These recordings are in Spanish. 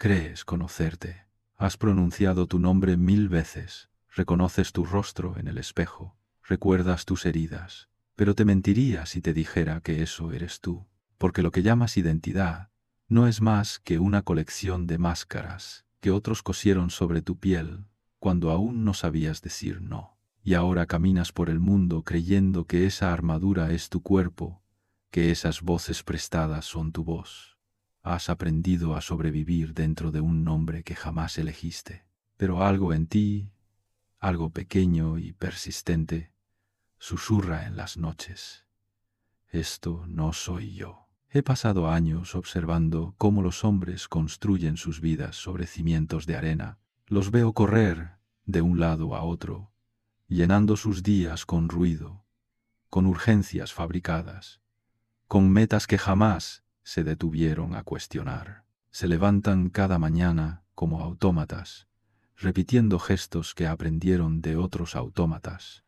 Crees conocerte. Has pronunciado tu nombre 1000 veces. Reconoces tu rostro en el espejo. Recuerdas tus heridas. Pero te mentiría si te dijera que eso eres tú. Porque lo que llamas identidad no es más que una colección de máscaras que otros cosieron sobre tu piel cuando aún no sabías decir no. Y ahora caminas por el mundo creyendo que esa armadura es tu cuerpo, que esas voces prestadas son tu voz. Has aprendido a sobrevivir dentro de un nombre que jamás elegiste. Pero algo en ti, algo pequeño y persistente, susurra en las noches. Esto no soy yo. He pasado años observando cómo los hombres construyen sus vidas sobre cimientos de arena. Los veo correr de un lado a otro, llenando sus días con ruido, con urgencias fabricadas, con metas que jamás se detuvieron a cuestionar. Se levantan cada mañana como autómatas, repitiendo gestos que aprendieron de otros autómatas,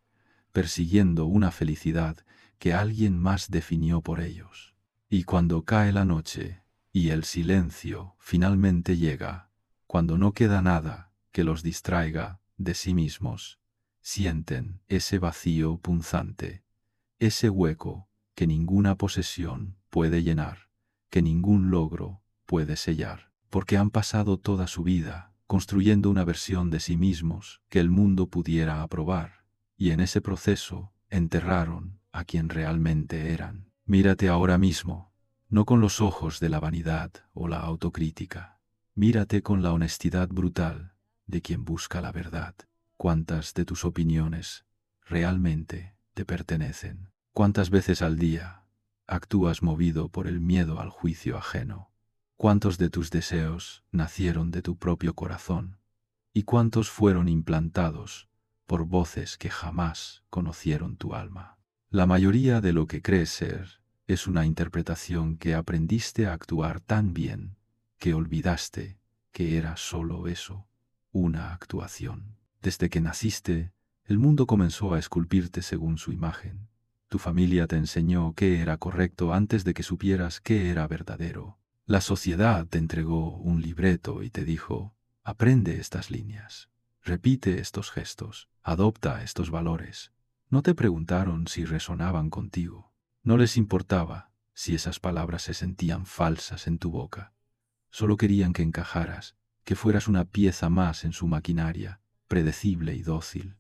persiguiendo una felicidad que alguien más definió por ellos. Y cuando cae la noche y el silencio finalmente llega, cuando no queda nada que los distraiga de sí mismos, sienten ese vacío punzante, ese hueco que ninguna posesión puede llenar, que ningún logro puede sellar, porque han pasado toda su vida construyendo una versión de sí mismos que el mundo pudiera aprobar, y en ese proceso enterraron a quien realmente eran. Mírate ahora mismo, no con los ojos de la vanidad o la autocrítica. Mírate con la honestidad brutal de quien busca la verdad. ¿Cuántas de tus opiniones realmente te pertenecen? ¿Cuántas veces al día actúas movido por el miedo al juicio ajeno? ¿Cuántos de tus deseos nacieron de tu propio corazón? ¿Y cuántos fueron implantados por voces que jamás conocieron tu alma? La mayoría de lo que crees ser es una interpretación que aprendiste a actuar tan bien que olvidaste que era solo eso, una actuación. Desde que naciste, el mundo comenzó a esculpirte según su imagen. Tu familia te enseñó qué era correcto antes de que supieras qué era verdadero. La sociedad te entregó un libreto y te dijo: aprende estas líneas, repite estos gestos, adopta estos valores. No te preguntaron si resonaban contigo. No les importaba si esas palabras se sentían falsas en tu boca. Solo querían que encajaras, que fueras una pieza más en su maquinaria, predecible y dócil.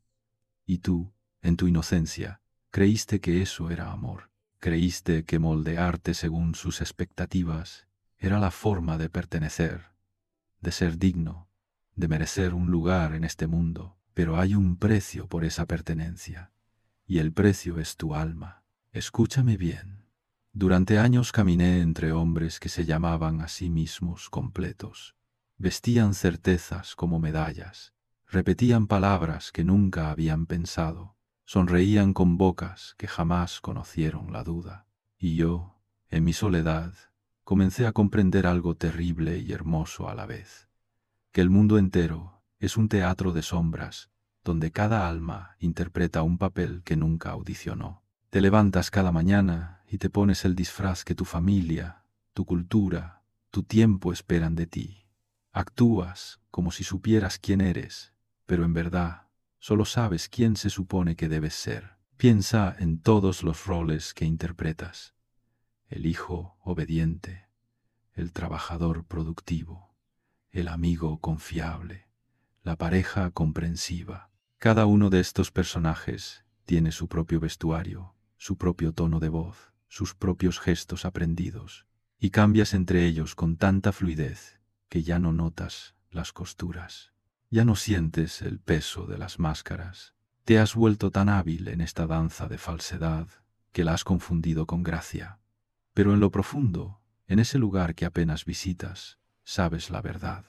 Y tú, en tu inocencia, creíste que eso era amor. Creíste que moldearte según sus expectativas era la forma de pertenecer, de ser digno, de merecer un lugar en este mundo. Pero hay un precio por esa pertenencia, y el precio es tu alma. Escúchame bien. Durante años caminé entre hombres que se llamaban a sí mismos completos. Vestían certezas como medallas, repetían palabras que nunca habían pensado, sonreían con bocas que jamás conocieron la duda. Y yo, en mi soledad, comencé a comprender algo terrible y hermoso a la vez: que el mundo entero es un teatro de sombras, donde cada alma interpreta un papel que nunca audicionó. Te levantas cada mañana y te pones el disfraz que tu familia, tu cultura, tu tiempo esperan de ti. Actúas como si supieras quién eres, pero en verdad solo sabes quién se supone que debes ser. Piensa en todos los roles que interpretas: el hijo obediente, el trabajador productivo, el amigo confiable, la pareja comprensiva. Cada uno de estos personajes tiene su propio vestuario, su propio tono de voz, sus propios gestos aprendidos, y cambias entre ellos con tanta fluidez que ya no notas las costuras, ya no sientes el peso de las máscaras. Te has vuelto tan hábil en esta danza de falsedad que la has confundido con gracia. Pero en lo profundo, en ese lugar que apenas visitas, sabes la verdad.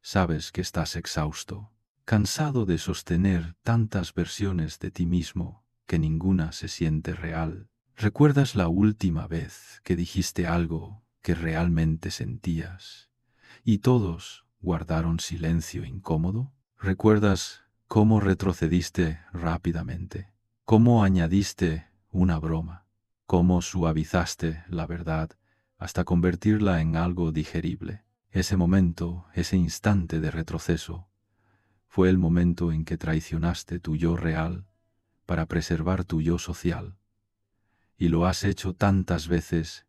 Sabes que estás exhausto, cansado de sostener tantas versiones de ti mismo que ninguna se siente real. ¿Recuerdas la última vez que dijiste algo que realmente sentías y todos guardaron silencio incómodo? ¿Recuerdas cómo retrocediste rápidamente? ¿Cómo añadiste una broma? ¿Cómo suavizaste la verdad hasta convertirla en algo digerible? Ese momento, ese instante de retroceso, fue el momento en que traicionaste tu yo real para preservar tu yo social. Y lo has hecho tantas veces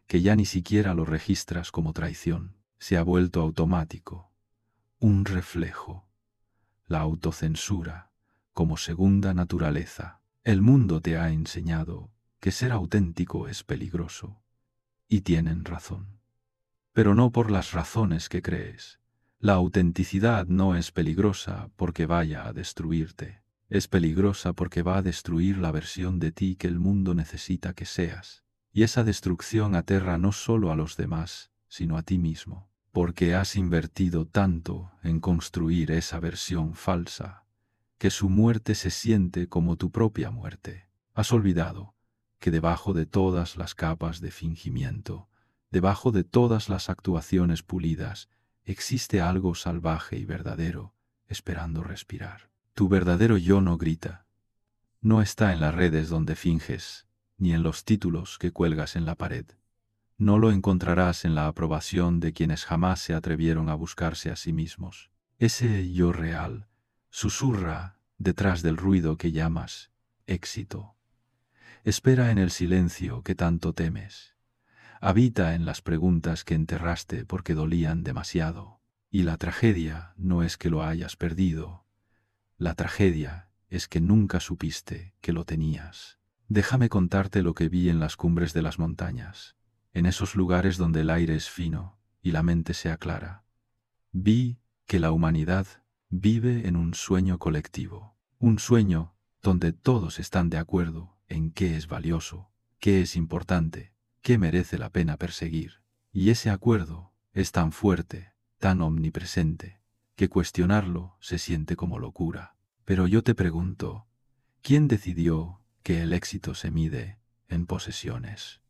que ya ni siquiera lo registras como traición. Se ha vuelto automático, un reflejo, la autocensura como segunda naturaleza. El mundo te ha enseñado que ser auténtico es peligroso, y tienen razón. Pero no por las razones que crees. La autenticidad no es peligrosa porque vaya a destruirte. Es peligrosa porque va a destruir la versión de ti que el mundo necesita que seas. Y esa destrucción aterra no solo a los demás, sino a ti mismo, porque has invertido tanto en construir esa versión falsa, que su muerte se siente como tu propia muerte. Has olvidado que debajo de todas las capas de fingimiento, debajo de todas las actuaciones pulidas, existe algo salvaje y verdadero, esperando respirar. Tu verdadero yo no grita. No está en las redes donde finges, ni en los títulos que cuelgas en la pared. No lo encontrarás en la aprobación de quienes jamás se atrevieron a buscarse a sí mismos. Ese yo real susurra detrás del ruido que llamas éxito. Espera en el silencio que tanto temes. Habita en las preguntas que enterraste porque dolían demasiado. Y la tragedia no es que lo hayas perdido. La tragedia es que nunca supiste que lo tenías. Déjame contarte lo que vi en las cumbres de las montañas, en esos lugares donde el aire es fino y la mente se aclara. Vi que la humanidad vive en un sueño colectivo, un sueño donde todos están de acuerdo en qué es valioso, qué es importante, qué merece la pena perseguir. Y ese acuerdo es tan fuerte, tan omnipresente, que cuestionarlo se siente como locura. Pero yo te pregunto, ¿quién decidió que el éxito se mide en posesiones?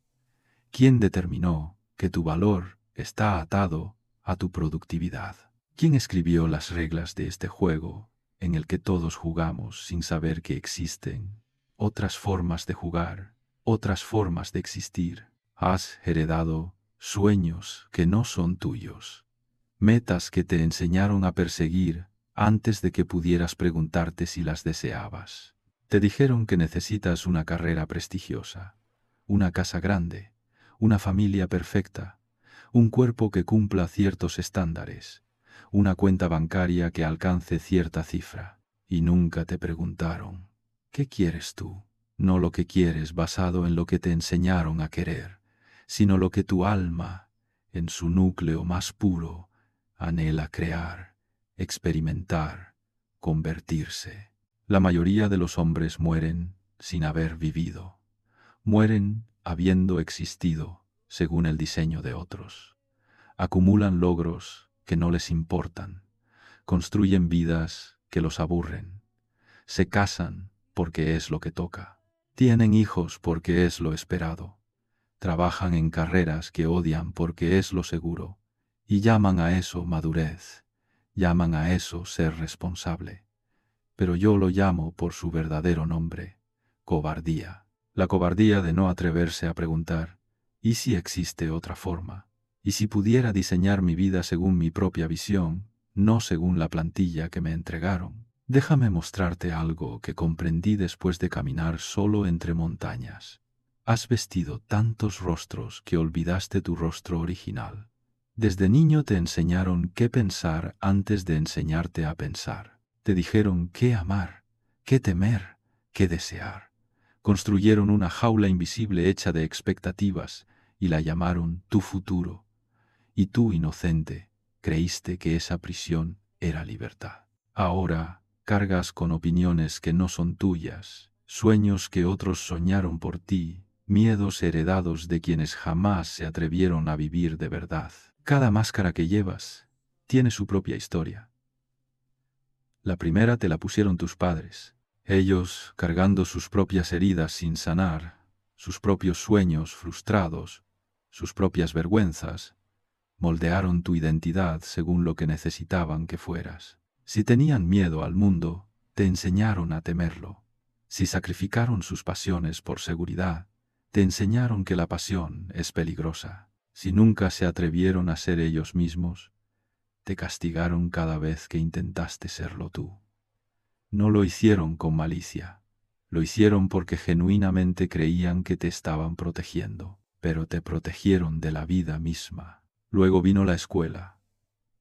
¿Quién determinó que tu valor está atado a tu productividad? ¿Quién escribió las reglas de este juego en el que todos jugamos sin saber que existen otras formas de jugar, otras formas de existir? Has heredado sueños que no son tuyos, metas que te enseñaron a perseguir antes de que pudieras preguntarte si las deseabas. Te dijeron que necesitas una carrera prestigiosa, una casa grande, una familia perfecta, un cuerpo que cumpla ciertos estándares, una cuenta bancaria que alcance cierta cifra. Y nunca te preguntaron, ¿qué quieres tú? No lo que quieres basado en lo que te enseñaron a querer, sino lo que tu alma, en su núcleo más puro, anhela crear, experimentar, convertirse. La mayoría de los hombres mueren sin haber vivido. Mueren habiendo existido según el diseño de otros. Acumulan logros que no les importan. Construyen vidas que los aburren. Se casan porque es lo que toca. Tienen hijos porque es lo esperado. Trabajan en carreras que odian porque es lo seguro. Y llaman a eso madurez. Llaman a eso ser responsable. Pero yo lo llamo por su verdadero nombre: cobardía. La cobardía de no atreverse a preguntar, ¿y si existe otra forma? ¿Y si pudiera diseñar mi vida según mi propia visión, no según la plantilla que me entregaron? Déjame mostrarte algo que comprendí después de caminar solo entre montañas. Has vestido tantos rostros que olvidaste tu rostro original. Desde niño te enseñaron qué pensar antes de enseñarte a pensar. Te dijeron qué amar, qué temer, qué desear. Construyeron una jaula invisible hecha de expectativas y la llamaron tu futuro. Y tú, inocente, creíste que esa prisión era libertad. Ahora cargas con opiniones que no son tuyas, sueños que otros soñaron por ti, miedos heredados de quienes jamás se atrevieron a vivir de verdad. Cada máscara que llevas tiene su propia historia. La primera te la pusieron tus padres, ellos cargando sus propias heridas sin sanar, sus propios sueños frustrados, sus propias vergüenzas, moldearon tu identidad según lo que necesitaban que fueras. Si tenían miedo al mundo, te enseñaron a temerlo. Si sacrificaron sus pasiones por seguridad, te enseñaron que la pasión es peligrosa. Si nunca se atrevieron a ser ellos mismos, te castigaron cada vez que intentaste serlo tú. No lo hicieron con malicia, lo hicieron porque genuinamente creían que te estaban protegiendo, pero te protegieron de la vida misma. Luego vino la escuela,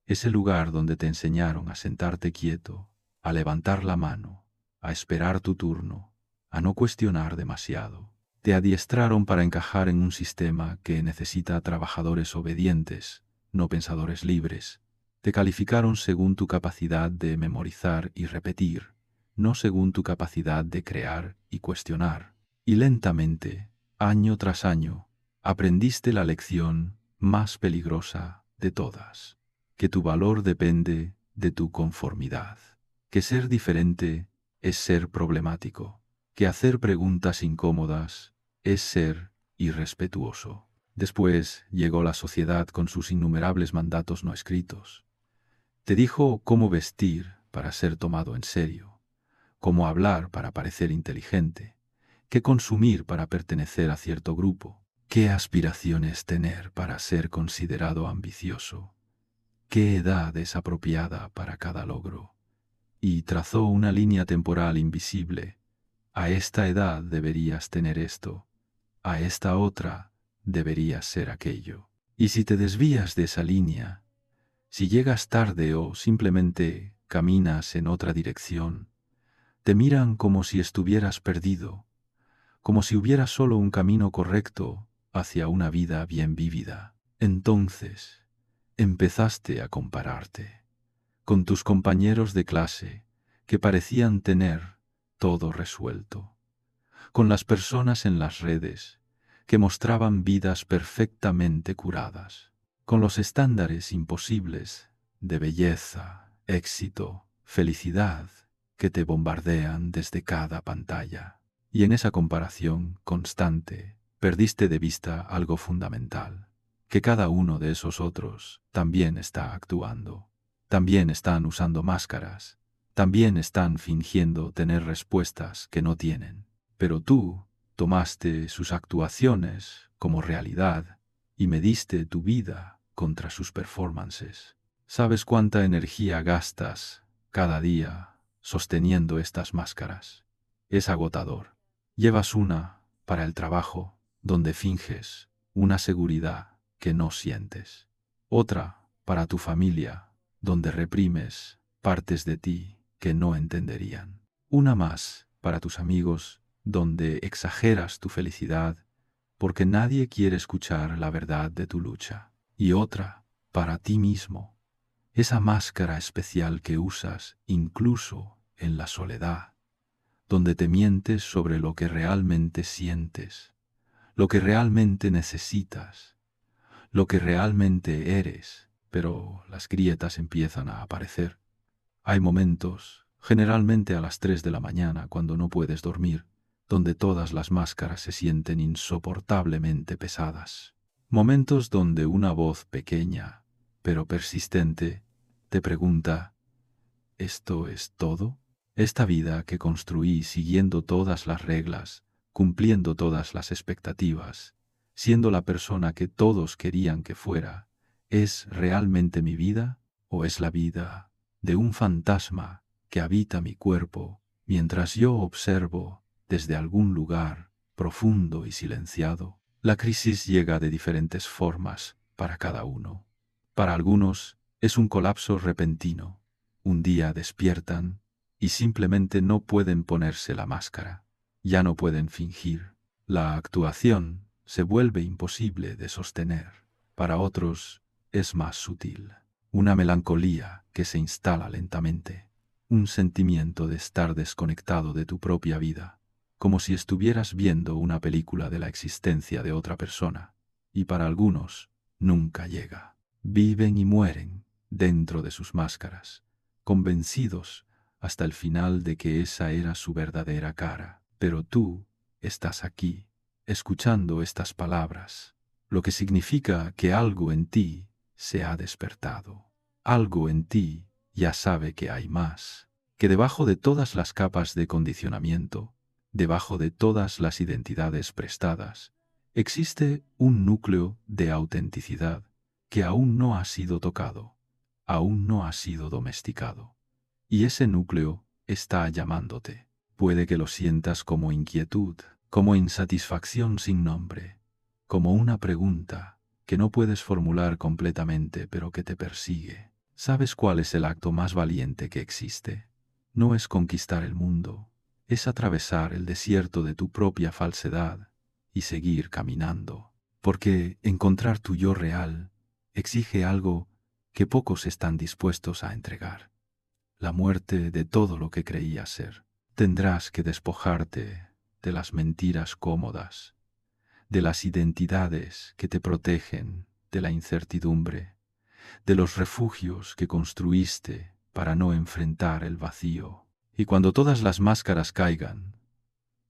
ese lugar donde te enseñaron a sentarte quieto, a levantar la mano, a esperar tu turno, a no cuestionar demasiado. Te adiestraron para encajar en un sistema que necesita trabajadores obedientes, no pensadores libres. Te calificaron según tu capacidad de memorizar y repetir, no según tu capacidad de crear y cuestionar. Y lentamente, año tras año, aprendiste la lección más peligrosa de todas, que tu valor depende de tu conformidad, que ser diferente es ser problemático, que hacer preguntas incómodas es ser irrespetuoso. Después llegó la sociedad con sus innumerables mandatos no escritos. Te dijo cómo vestir para ser tomado en serio, cómo hablar para parecer inteligente, qué consumir para pertenecer a cierto grupo, qué aspiraciones tener para ser considerado ambicioso, qué edad es apropiada para cada logro, y trazó una línea temporal invisible. A esta edad deberías tener esto, a esta otra deberías ser aquello. Y si te desvías de esa línea, si llegas tarde o simplemente caminas en otra dirección, te miran como si estuvieras perdido, como si hubiera solo un camino correcto hacia una vida bien vivida. Entonces, empezaste a compararte con tus compañeros de clase que parecían tener todo resuelto, con las personas en las redes que mostraban vidas perfectamente curadas, con los estándares imposibles de belleza, éxito, felicidad que te bombardean desde cada pantalla. Y en esa comparación constante perdiste de vista algo fundamental, que cada uno de esos otros también está actuando, también están usando máscaras, también están fingiendo tener respuestas que no tienen. Pero tú tomaste sus actuaciones como realidad y mediste tu vida contra sus performances. ¿Sabes cuánta energía gastas cada día sosteniendo estas máscaras? Es agotador. Llevas una para el trabajo, donde finges una seguridad que no sientes. Otra para tu familia, donde reprimes partes de ti que no entenderían. Una más para tus amigos, donde exageras tu felicidad porque nadie quiere escuchar la verdad de tu lucha. Y otra para ti mismo, esa máscara especial que usas incluso en la soledad, donde te mientes sobre lo que realmente sientes, lo que realmente necesitas, lo que realmente eres, pero las grietas empiezan a aparecer. Hay momentos, generalmente a las 3 de la mañana cuando no puedes dormir, donde todas las máscaras se sienten insoportablemente pesadas. Momentos donde una voz pequeña, pero persistente, te pregunta, ¿esto es todo? Esta vida que construí siguiendo todas las reglas, cumpliendo todas las expectativas, siendo la persona que todos querían que fuera, ¿es realmente mi vida o es la vida de un fantasma que habita mi cuerpo mientras yo observo desde algún lugar profundo y silenciado? La crisis llega de diferentes formas para cada uno. Para algunos es un colapso repentino. Un día despiertan y simplemente no pueden ponerse la máscara. Ya no pueden fingir. La actuación se vuelve imposible de sostener. Para otros es más sutil. Una melancolía que se instala lentamente. Un sentimiento de estar desconectado de tu propia vida, como si estuvieras viendo una película de la existencia de otra persona. Y para algunos nunca llega. Viven y mueren dentro de sus máscaras, convencidos hasta el final de que esa era su verdadera cara. Pero tú estás aquí, escuchando estas palabras, lo que significa que algo en ti se ha despertado. Algo en ti ya sabe que hay más, que debajo de todas las capas de condicionamiento, debajo de todas las identidades prestadas, Existe un núcleo de autenticidad que aún no ha sido tocado, aún no ha sido domesticado. Y ese núcleo está llamándote. Puede que lo sientas como inquietud, como insatisfacción sin nombre, como una pregunta que no puedes formular completamente pero que te persigue. ¿Sabes cuál es el acto más valiente que existe? No es conquistar el mundo, es atravesar el desierto de tu propia falsedad y seguir caminando. Porque encontrar tu yo real exige algo que pocos están dispuestos a entregar: la muerte de todo lo que creías ser. Tendrás que despojarte de las mentiras cómodas, de las identidades que te protegen de la incertidumbre, de los refugios que construiste para no enfrentar el vacío. Y cuando todas las máscaras caigan,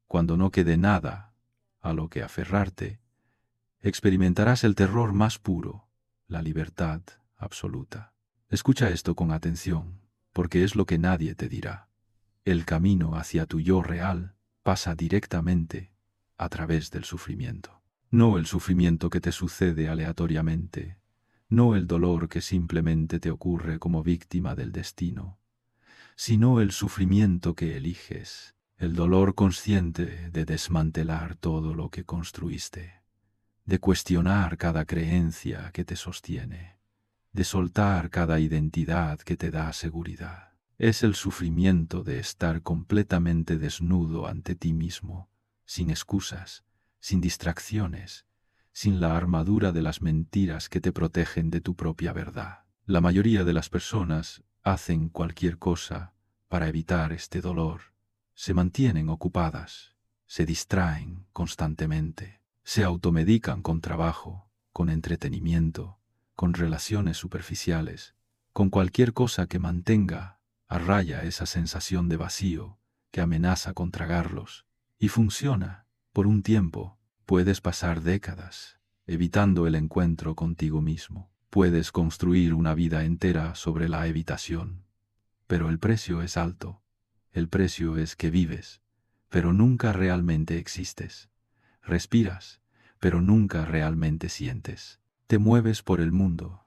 cuando no quede nada a lo que aferrarte, experimentarás el terror más puro, la libertad absoluta. Escucha esto con atención, porque es lo que nadie te dirá. El camino hacia tu yo real pasa directamente a través del sufrimiento. No el sufrimiento que te sucede aleatoriamente, no el dolor que simplemente te ocurre como víctima del destino, sino el sufrimiento que eliges, el dolor consciente de desmantelar todo lo que construiste, de cuestionar cada creencia que te sostiene, de soltar cada identidad que te da seguridad. Es el sufrimiento de estar completamente desnudo ante ti mismo, sin excusas, sin distracciones, sin la armadura de las mentiras que te protegen de tu propia verdad. La mayoría de las personas hacen cualquier cosa para evitar este dolor. Se mantienen ocupadas, se distraen constantemente, se automedican con trabajo, con entretenimiento, con relaciones superficiales, con cualquier cosa que mantenga a raya esa sensación de vacío que amenaza con tragarlos. Y funciona. Por un tiempo puedes pasar décadas evitando el encuentro contigo mismo. Puedes construir una vida entera sobre la evitación. Pero el precio es alto. El precio es que vives, pero nunca realmente existes. Respiras, pero nunca realmente sientes. Te mueves por el mundo,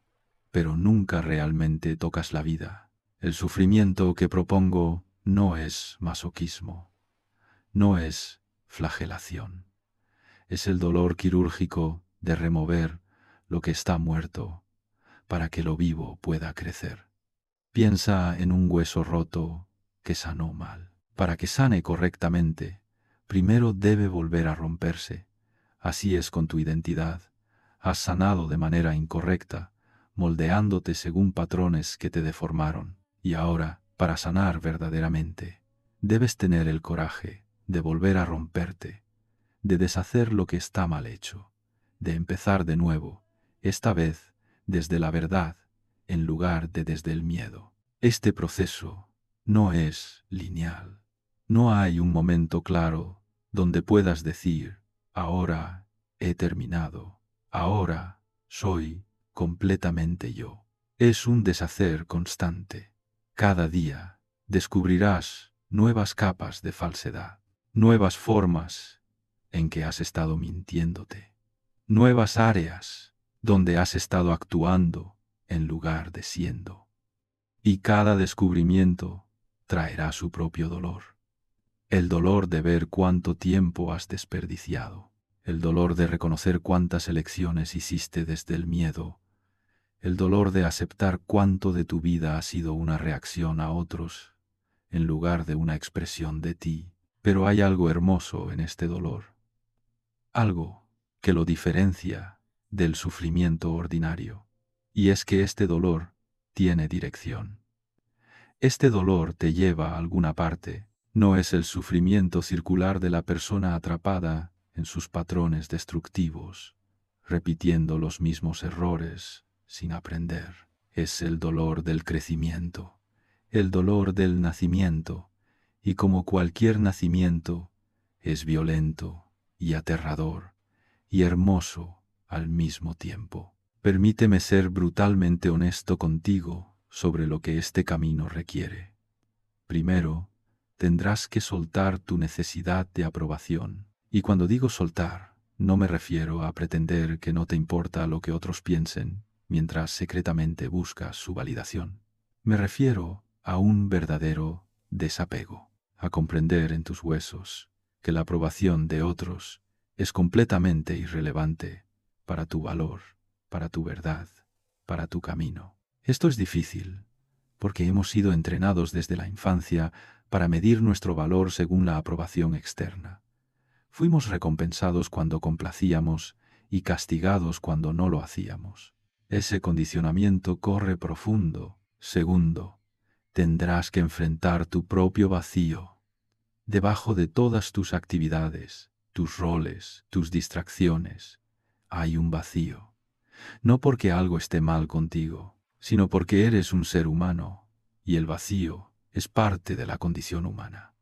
pero nunca realmente tocas la vida. El sufrimiento que propongo no es masoquismo, no es flagelación. Es el dolor quirúrgico de remover lo que está muerto para que lo vivo pueda crecer. Piensa en un hueso roto que sanó mal. Para que sane correctamente, primero debe volver a romperse. Así es con tu identidad. Has sanado de manera incorrecta, moldeándote según patrones que te deformaron. Y ahora, para sanar verdaderamente, debes tener el coraje de volver a romperte, de deshacer lo que está mal hecho, de empezar de nuevo, esta vez desde la verdad, en lugar de desde el miedo. Este proceso no es lineal. No hay un momento claro donde puedas decir: ahora he terminado, ahora soy completamente yo. Es un deshacer constante. Cada día descubrirás nuevas capas de falsedad, nuevas formas en que has estado mintiéndote, nuevas áreas donde has estado actuando en lugar de siendo. Y cada descubrimiento traerá su propio dolor. El dolor de ver cuánto tiempo has desperdiciado, el dolor de reconocer cuántas elecciones hiciste desde el miedo, el dolor de aceptar cuánto de tu vida ha sido una reacción a otros en lugar de una expresión de ti. Pero hay algo hermoso en este dolor, algo que lo diferencia del sufrimiento ordinario, y es que este dolor tiene dirección. Este dolor te lleva a alguna parte. No es el sufrimiento circular de la persona atrapada en sus patrones destructivos, repitiendo los mismos errores sin aprender. Es el dolor del crecimiento, el dolor del nacimiento, y como cualquier nacimiento, es violento y aterrador y hermoso al mismo tiempo. Permíteme ser brutalmente honesto contigo sobre lo que este camino requiere. Primero, tendrás que soltar tu necesidad de aprobación. Y cuando digo soltar, No me refiero a pretender que no te importa lo que otros piensen mientras secretamente buscas su validación. Me refiero a un verdadero desapego, a comprender en tus huesos que la aprobación de otros es completamente irrelevante para tu valor, para tu verdad, para tu camino. Esto es difícil, porque hemos sido entrenados desde la infancia para medir nuestro valor según la aprobación externa. Fuimos recompensados cuando complacíamos y castigados cuando no lo hacíamos. Ese condicionamiento corre profundo. Segundo, tendrás que enfrentar tu propio vacío. Debajo de todas tus actividades, tus roles, tus distracciones, hay un vacío. No porque algo esté mal contigo, sino porque eres un ser humano, y el vacío es parte de la condición humana.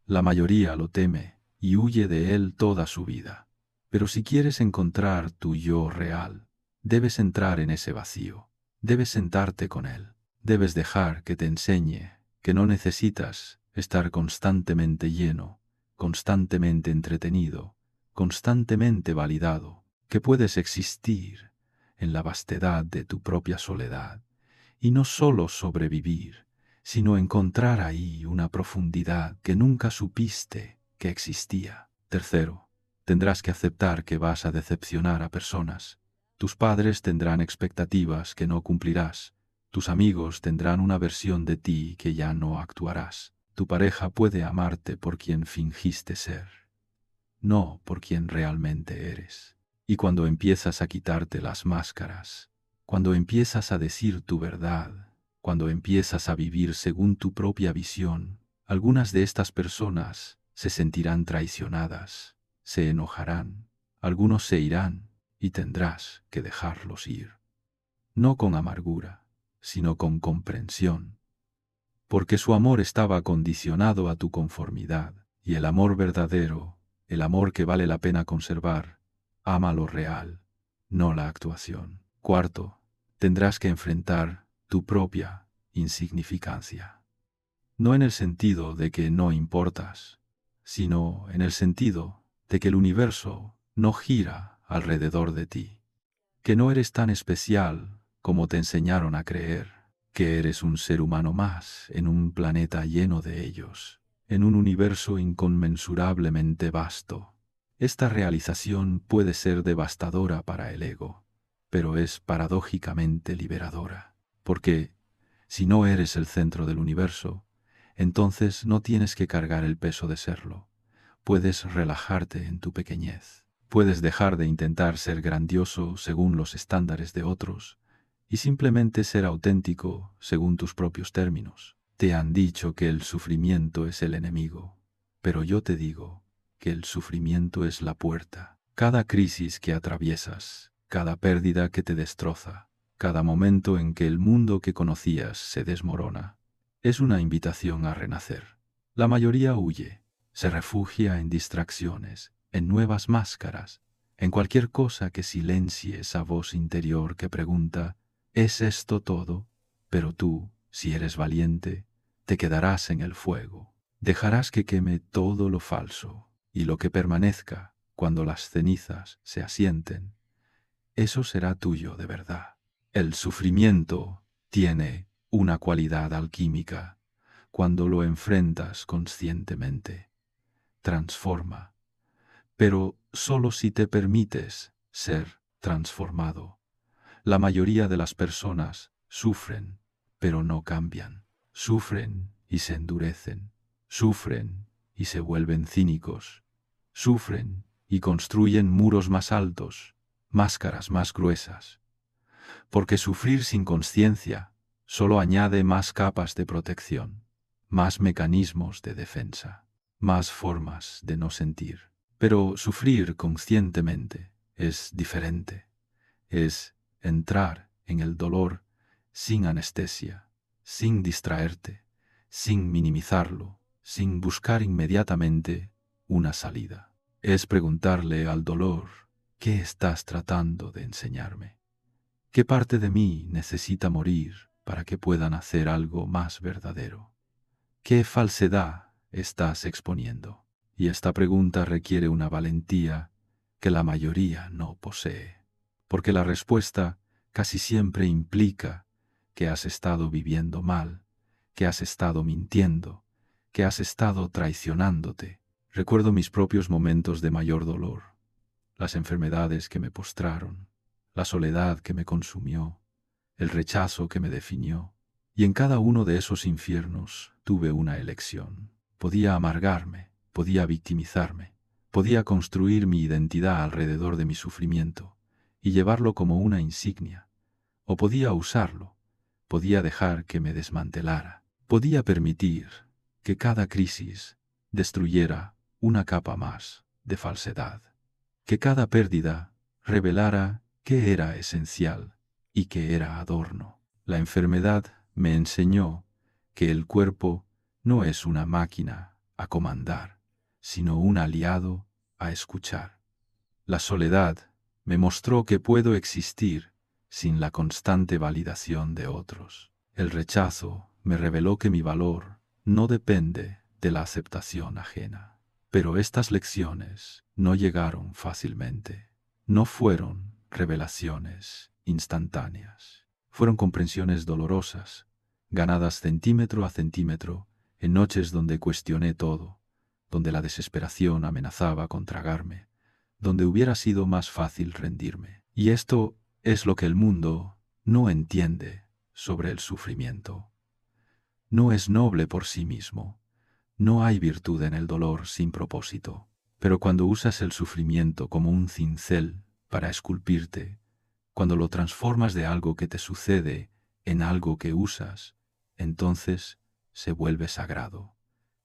La mayoría lo teme y huye de él toda su vida. Pero si quieres encontrar tu yo real, debes entrar en ese vacío, debes sentarte con él, debes dejar que te enseñe que no necesitas estar constantemente lleno, constantemente entretenido, constantemente validado, que puedes existir en la vastedad de tu propia soledad, y no solo sobrevivir, sino encontrar ahí una profundidad que nunca supiste que existía. Tercero, tendrás que aceptar que vas a decepcionar a personas. Tus padres tendrán expectativas que no cumplirás. Tus amigos tendrán una versión de ti que ya no actuarás. Tu pareja puede amarte por quien fingiste ser, no por quien realmente eres. Y cuando empiezas a quitarte las máscaras, cuando empiezas a decir tu verdad, cuando empiezas a vivir según tu propia visión, algunas de estas personas se sentirán traicionadas, se enojarán, algunos se irán y tendrás que dejarlos ir. No con amargura, sino con comprensión, porque su amor estaba condicionado a tu conformidad, y el amor verdadero, el amor que vale la pena conservar, ama lo real, no la actuación. Cuarto, tendrás que enfrentar tu propia insignificancia. No en el sentido de que no importas, sino en el sentido de que el universo no gira alrededor de ti, que no eres tan especial como te enseñaron a creer, que eres un ser humano más en un planeta lleno de ellos, en un universo inconmensurablemente vasto. Esta realización puede ser devastadora para el ego, pero es paradójicamente liberadora, porque si no eres el centro del universo, entonces no tienes que cargar el peso de serlo. Puedes relajarte en tu pequeñez. Puedes dejar de intentar ser grandioso según los estándares de otros y simplemente ser auténtico según tus propios términos. Te han dicho que el sufrimiento es el enemigo, pero yo te digo que el sufrimiento es la puerta. Cada crisis que atraviesas, cada pérdida que te destroza, cada momento en que el mundo que conocías se desmorona, es una invitación a renacer. La mayoría huye, se refugia en distracciones, en nuevas máscaras, en cualquier cosa que silencie esa voz interior que pregunta, ¿es esto todo? Pero tú, si eres valiente, te quedarás en el fuego. Dejarás que queme todo lo falso, y lo que permanezca, cuando las cenizas se asienten, eso será tuyo de verdad. El sufrimiento tiene una cualidad alquímica. Cuando lo enfrentas conscientemente, transforma, pero solo si te permites ser transformado. La mayoría de las personas sufren, pero no cambian. Sufren y se endurecen. Sufren y se vuelven cínicos. Sufren y construyen muros más altos, máscaras más gruesas. Porque sufrir sin conciencia solo añade más capas de protección, más mecanismos de defensa, más formas de no sentir. Pero sufrir conscientemente es diferente. Es entrar en el dolor sin anestesia, sin distraerte, sin minimizarlo, sin buscar inmediatamente una salida. Es preguntarle al dolor, ¿qué estás tratando de enseñarme? ¿Qué parte de mí necesita morir para que pueda nacer algo más verdadero? ¿Qué falsedad estás exponiendo? Y esta pregunta requiere una valentía que la mayoría no posee. Porque la respuesta casi siempre implica que has estado viviendo mal, que has estado mintiendo, que has estado traicionándote. Recuerdo mis propios momentos de mayor dolor, las enfermedades que me postraron, la soledad que me consumió, el rechazo que me definió. Y en cada uno de esos infiernos tuve una elección. Podía amargarme, podía victimizarme, podía construir mi identidad alrededor de mi sufrimiento y llevarlo como una insignia, o podía usarlo, podía dejar que me desmantelara, podía permitir que cada crisis destruyera una capa más de falsedad, que cada pérdida revelara qué era esencial y qué era adorno. La enfermedad me enseñó que el cuerpo no es una máquina a comandar, sino un aliado a escuchar. La soledad me mostró que puedo existir sin la constante validación de otros. El rechazo me reveló que mi valor no depende de la aceptación ajena. Pero estas lecciones no llegaron fácilmente. No fueron revelaciones instantáneas. Fueron comprensiones dolorosas, ganadas centímetro a centímetro, en noches donde cuestioné todo, donde la desesperación amenazaba con tragarme, donde hubiera sido más fácil rendirme. Y esto es lo que el mundo no entiende sobre el sufrimiento. No es noble por sí mismo. No hay virtud en el dolor sin propósito. Pero cuando usas el sufrimiento como un cincel para esculpirte, cuando lo transformas de algo que te sucede en algo que usas, entonces se vuelve sagrado.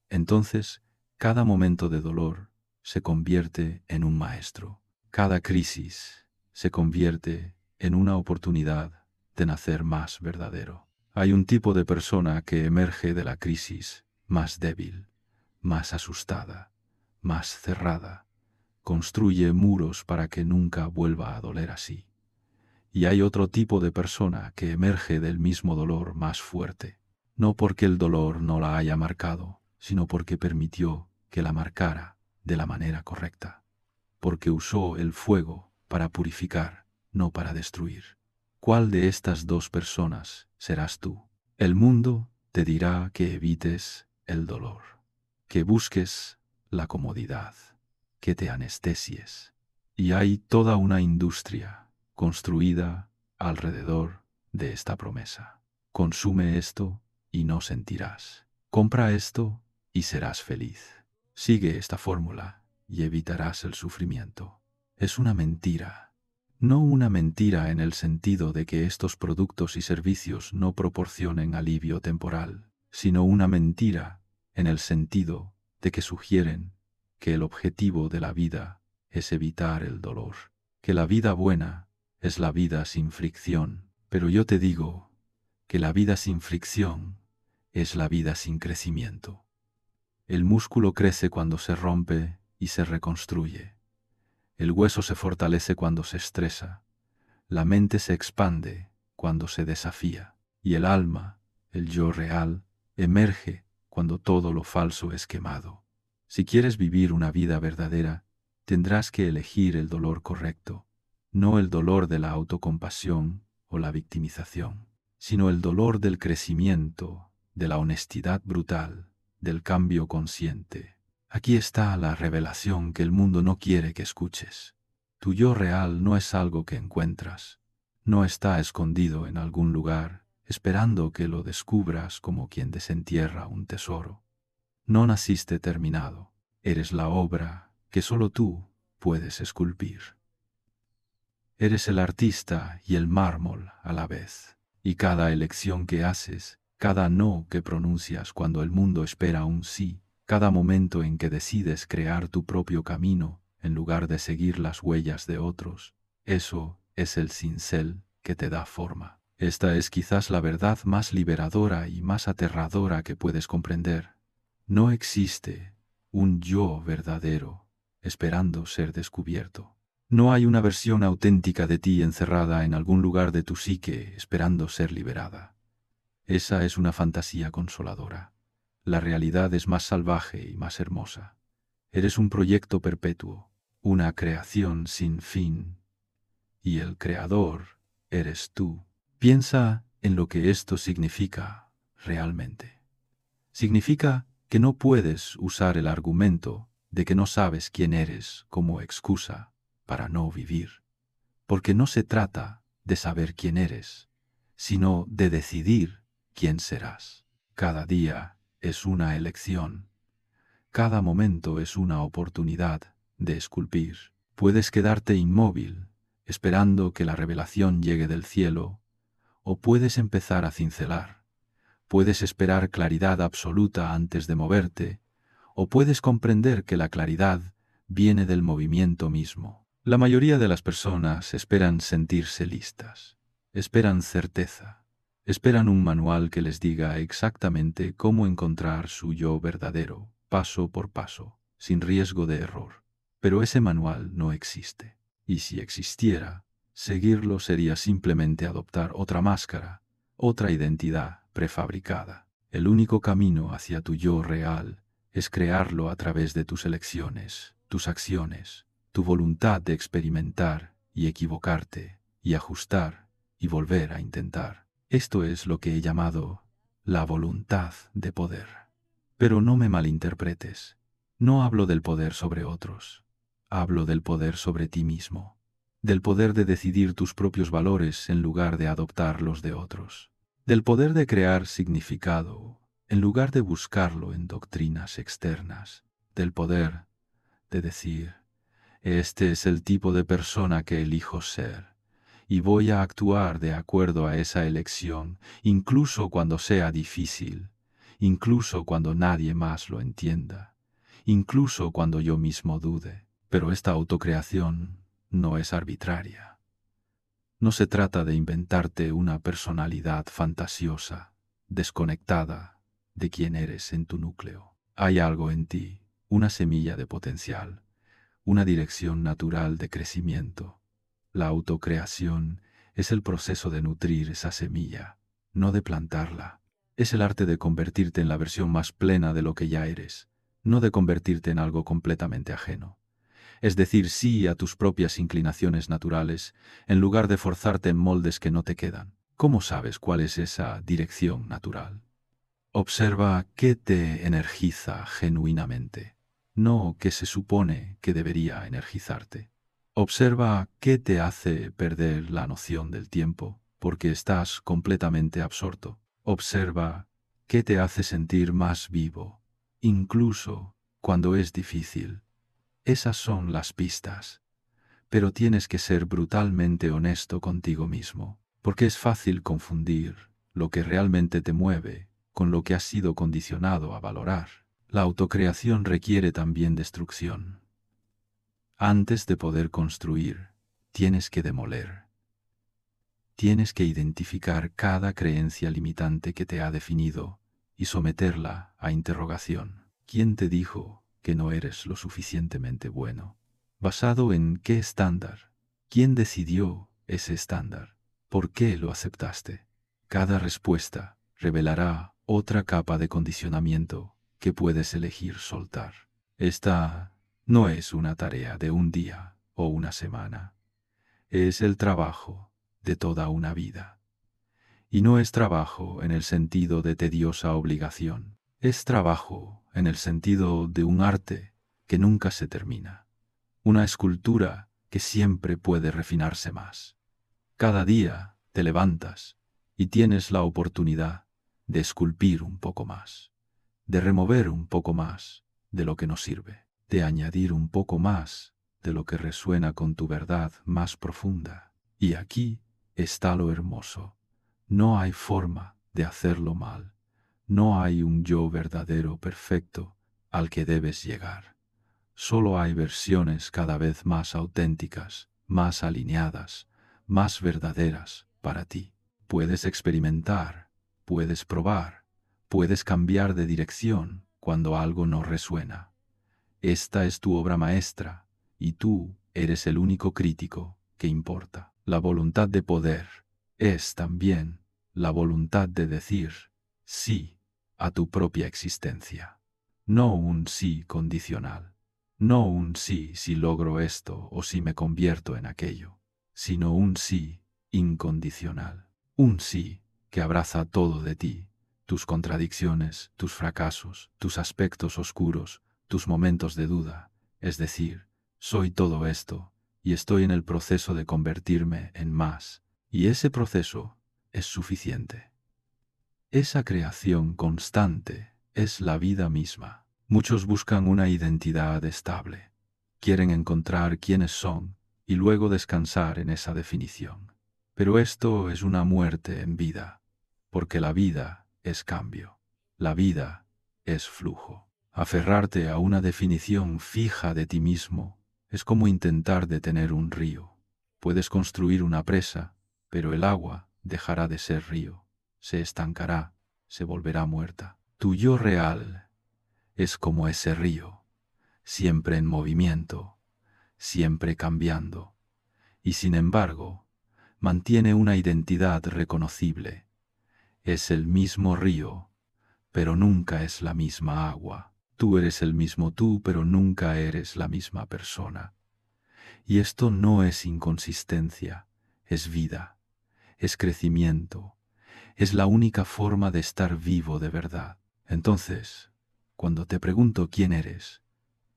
Entonces, cada momento de dolor se convierte en un maestro. Cada crisis se convierte en una oportunidad de nacer más verdadero. Hay un tipo de persona que emerge de la crisis más débil, más asustada, más cerrada. Construye muros para que nunca vuelva a doler así. Y hay otro tipo de persona que emerge del mismo dolor más fuerte, no porque el dolor no la haya marcado, sino porque permitió que la marcara de la manera correcta, porque usó el fuego para purificar, no para destruir. ¿Cuál de estas dos personas serás tú? El mundo te dirá que evites el dolor, que busques la comodidad, que te anestesies. Y hay toda una industria construida alrededor de esta promesa. Consume esto y no sentirás. Compra esto y serás feliz. Sigue esta fórmula y evitarás el sufrimiento. Es una mentira. No una mentira en el sentido de que estos productos y servicios no proporcionen alivio temporal, sino una mentira en el sentido de que sugieren que el objetivo de la vida es evitar el dolor, que la vida buena es la vida sin fricción. Pero yo te digo que la vida sin fricción es la vida sin crecimiento. El músculo crece cuando se rompe y se reconstruye. El hueso se fortalece cuando se estresa. La mente se expande cuando se desafía. Y el alma, el yo real, emerge cuando todo lo falso es quemado. Si quieres vivir una vida verdadera, tendrás que elegir el dolor correcto, no el dolor de la autocompasión o la victimización, sino el dolor del crecimiento, de la honestidad brutal, del cambio consciente. Aquí está la revelación que el mundo no quiere que escuches. Tu yo real no es algo que encuentras, no está escondido en algún lugar, esperando que lo descubras como quien desentierra un tesoro. No naciste terminado, eres la obra que solo tú puedes esculpir. Eres el artista y el mármol a la vez, y cada elección que haces, cada no que pronuncias cuando el mundo espera un sí, cada momento en que decides crear tu propio camino en lugar de seguir las huellas de otros, eso es el cincel que te da forma. Esta es quizás la verdad más liberadora y más aterradora que puedes comprender. No existe un yo verdadero esperando ser descubierto. No hay una versión auténtica de ti encerrada en algún lugar de tu psique esperando ser liberada. Esa es una fantasía consoladora. La realidad es más salvaje y más hermosa. Eres un proyecto perpetuo, una creación sin fin, y el creador eres tú. Piensa en lo que esto significa realmente. Significa que no puedes usar el argumento de que no sabes quién eres como excusa para no vivir, porque no se trata de saber quién eres, sino de decidir quién serás. Cada día es una elección. Cada momento es una oportunidad de esculpir. Puedes quedarte inmóvil, esperando que la revelación llegue del cielo, o puedes empezar a cincelar. Puedes esperar claridad absoluta antes de moverte, o puedes comprender que la claridad viene del movimiento mismo. La mayoría de las personas esperan sentirse listas, esperan certeza, esperan un manual que les diga exactamente cómo encontrar su yo verdadero, paso por paso, sin riesgo de error. Pero ese manual no existe. Y si existiera, seguirlo sería simplemente adoptar otra máscara, otra identidad prefabricada. El único camino hacia tu yo real es crearlo a través de tus elecciones, tus acciones, tu voluntad de experimentar y equivocarte, y ajustar, y volver a intentar. Esto es lo que he llamado la voluntad de poder. Pero no me malinterpretes. No hablo del poder sobre otros. Hablo del poder sobre ti mismo. Del poder de decidir tus propios valores en lugar de adoptar los de otros. Del poder de crear significado en lugar de buscarlo en doctrinas externas. Del poder de decir, este es el tipo de persona que elijo ser, y voy a actuar de acuerdo a esa elección, incluso cuando sea difícil, incluso cuando nadie más lo entienda, incluso cuando yo mismo dude. Pero esta autocreación no es arbitraria. No se trata de inventarte una personalidad fantasiosa, desconectada de quién eres en tu núcleo. Hay algo en ti, una semilla de potencial, una dirección natural de crecimiento. La autocreación es el proceso de nutrir esa semilla, no de plantarla. Es el arte de convertirte en la versión más plena de lo que ya eres, no de convertirte en algo completamente ajeno. Es decir, sí a tus propias inclinaciones naturales, en lugar de forzarte en moldes que no te quedan. ¿Cómo sabes cuál es esa dirección natural? Observa qué te energiza genuinamente, no qué se supone que debería energizarte. Observa qué te hace perder la noción del tiempo, porque estás completamente absorto. Observa qué te hace sentir más vivo, incluso cuando es difícil. Esas son las pistas. Pero tienes que ser brutalmente honesto contigo mismo, porque es fácil confundir lo que realmente te mueve con lo que has sido condicionado a valorar. La autocreación requiere también destrucción. Antes de poder construir, tienes que demoler. Tienes que identificar cada creencia limitante que te ha definido y someterla a interrogación. ¿Quién te dijo que no eres lo suficientemente bueno? ¿Basado en qué estándar? ¿Quién decidió ese estándar? ¿Por qué lo aceptaste? Cada respuesta revelará otra capa de condicionamiento que puedes elegir soltar. Esta no es una tarea de un día o una semana. Es el trabajo de toda una vida. Y no es trabajo en el sentido de tediosa obligación. Es trabajo en el sentido de un arte que nunca se termina. Una escultura que siempre puede refinarse más. Cada día te levantas y tienes la oportunidad de esculpir un poco más, de remover un poco más de lo que no sirve, de añadir un poco más de lo que resuena con tu verdad más profunda. Y aquí está lo hermoso. No hay forma de hacerlo mal. No hay un yo verdadero perfecto al que debes llegar. Solo hay versiones cada vez más auténticas, más alineadas, más verdaderas para ti. Puedes experimentar, puedes probar, puedes cambiar de dirección cuando algo no resuena. Esta es tu obra maestra y tú eres el único crítico que importa. La voluntad de poder es también la voluntad de decir sí a tu propia existencia, no un sí condicional. No un sí si logro esto o si me convierto en aquello, sino un sí incondicional. Un sí que abraza todo de ti, tus contradicciones, tus fracasos, tus aspectos oscuros, tus momentos de duda. Es decir, soy todo esto y estoy en el proceso de convertirme en más, y ese proceso es suficiente. Esa creación constante es la vida misma. Muchos buscan una identidad estable. Quieren encontrar quiénes son y luego descansar en esa definición. Pero esto es una muerte en vida, porque la vida es cambio. La vida es flujo. Aferrarte a una definición fija de ti mismo es como intentar detener un río. Puedes construir una presa, pero el agua dejará de ser río, se estancará, se volverá muerta. Tu yo real es como ese río, siempre en movimiento, siempre cambiando, y sin embargo, mantiene una identidad reconocible. Es el mismo río, pero nunca es la misma agua. Tú eres el mismo tú, pero nunca eres la misma persona. Y esto no es inconsistencia, es vida, es crecimiento, es la única forma de estar vivo de verdad. Entonces, cuando te pregunto quién eres,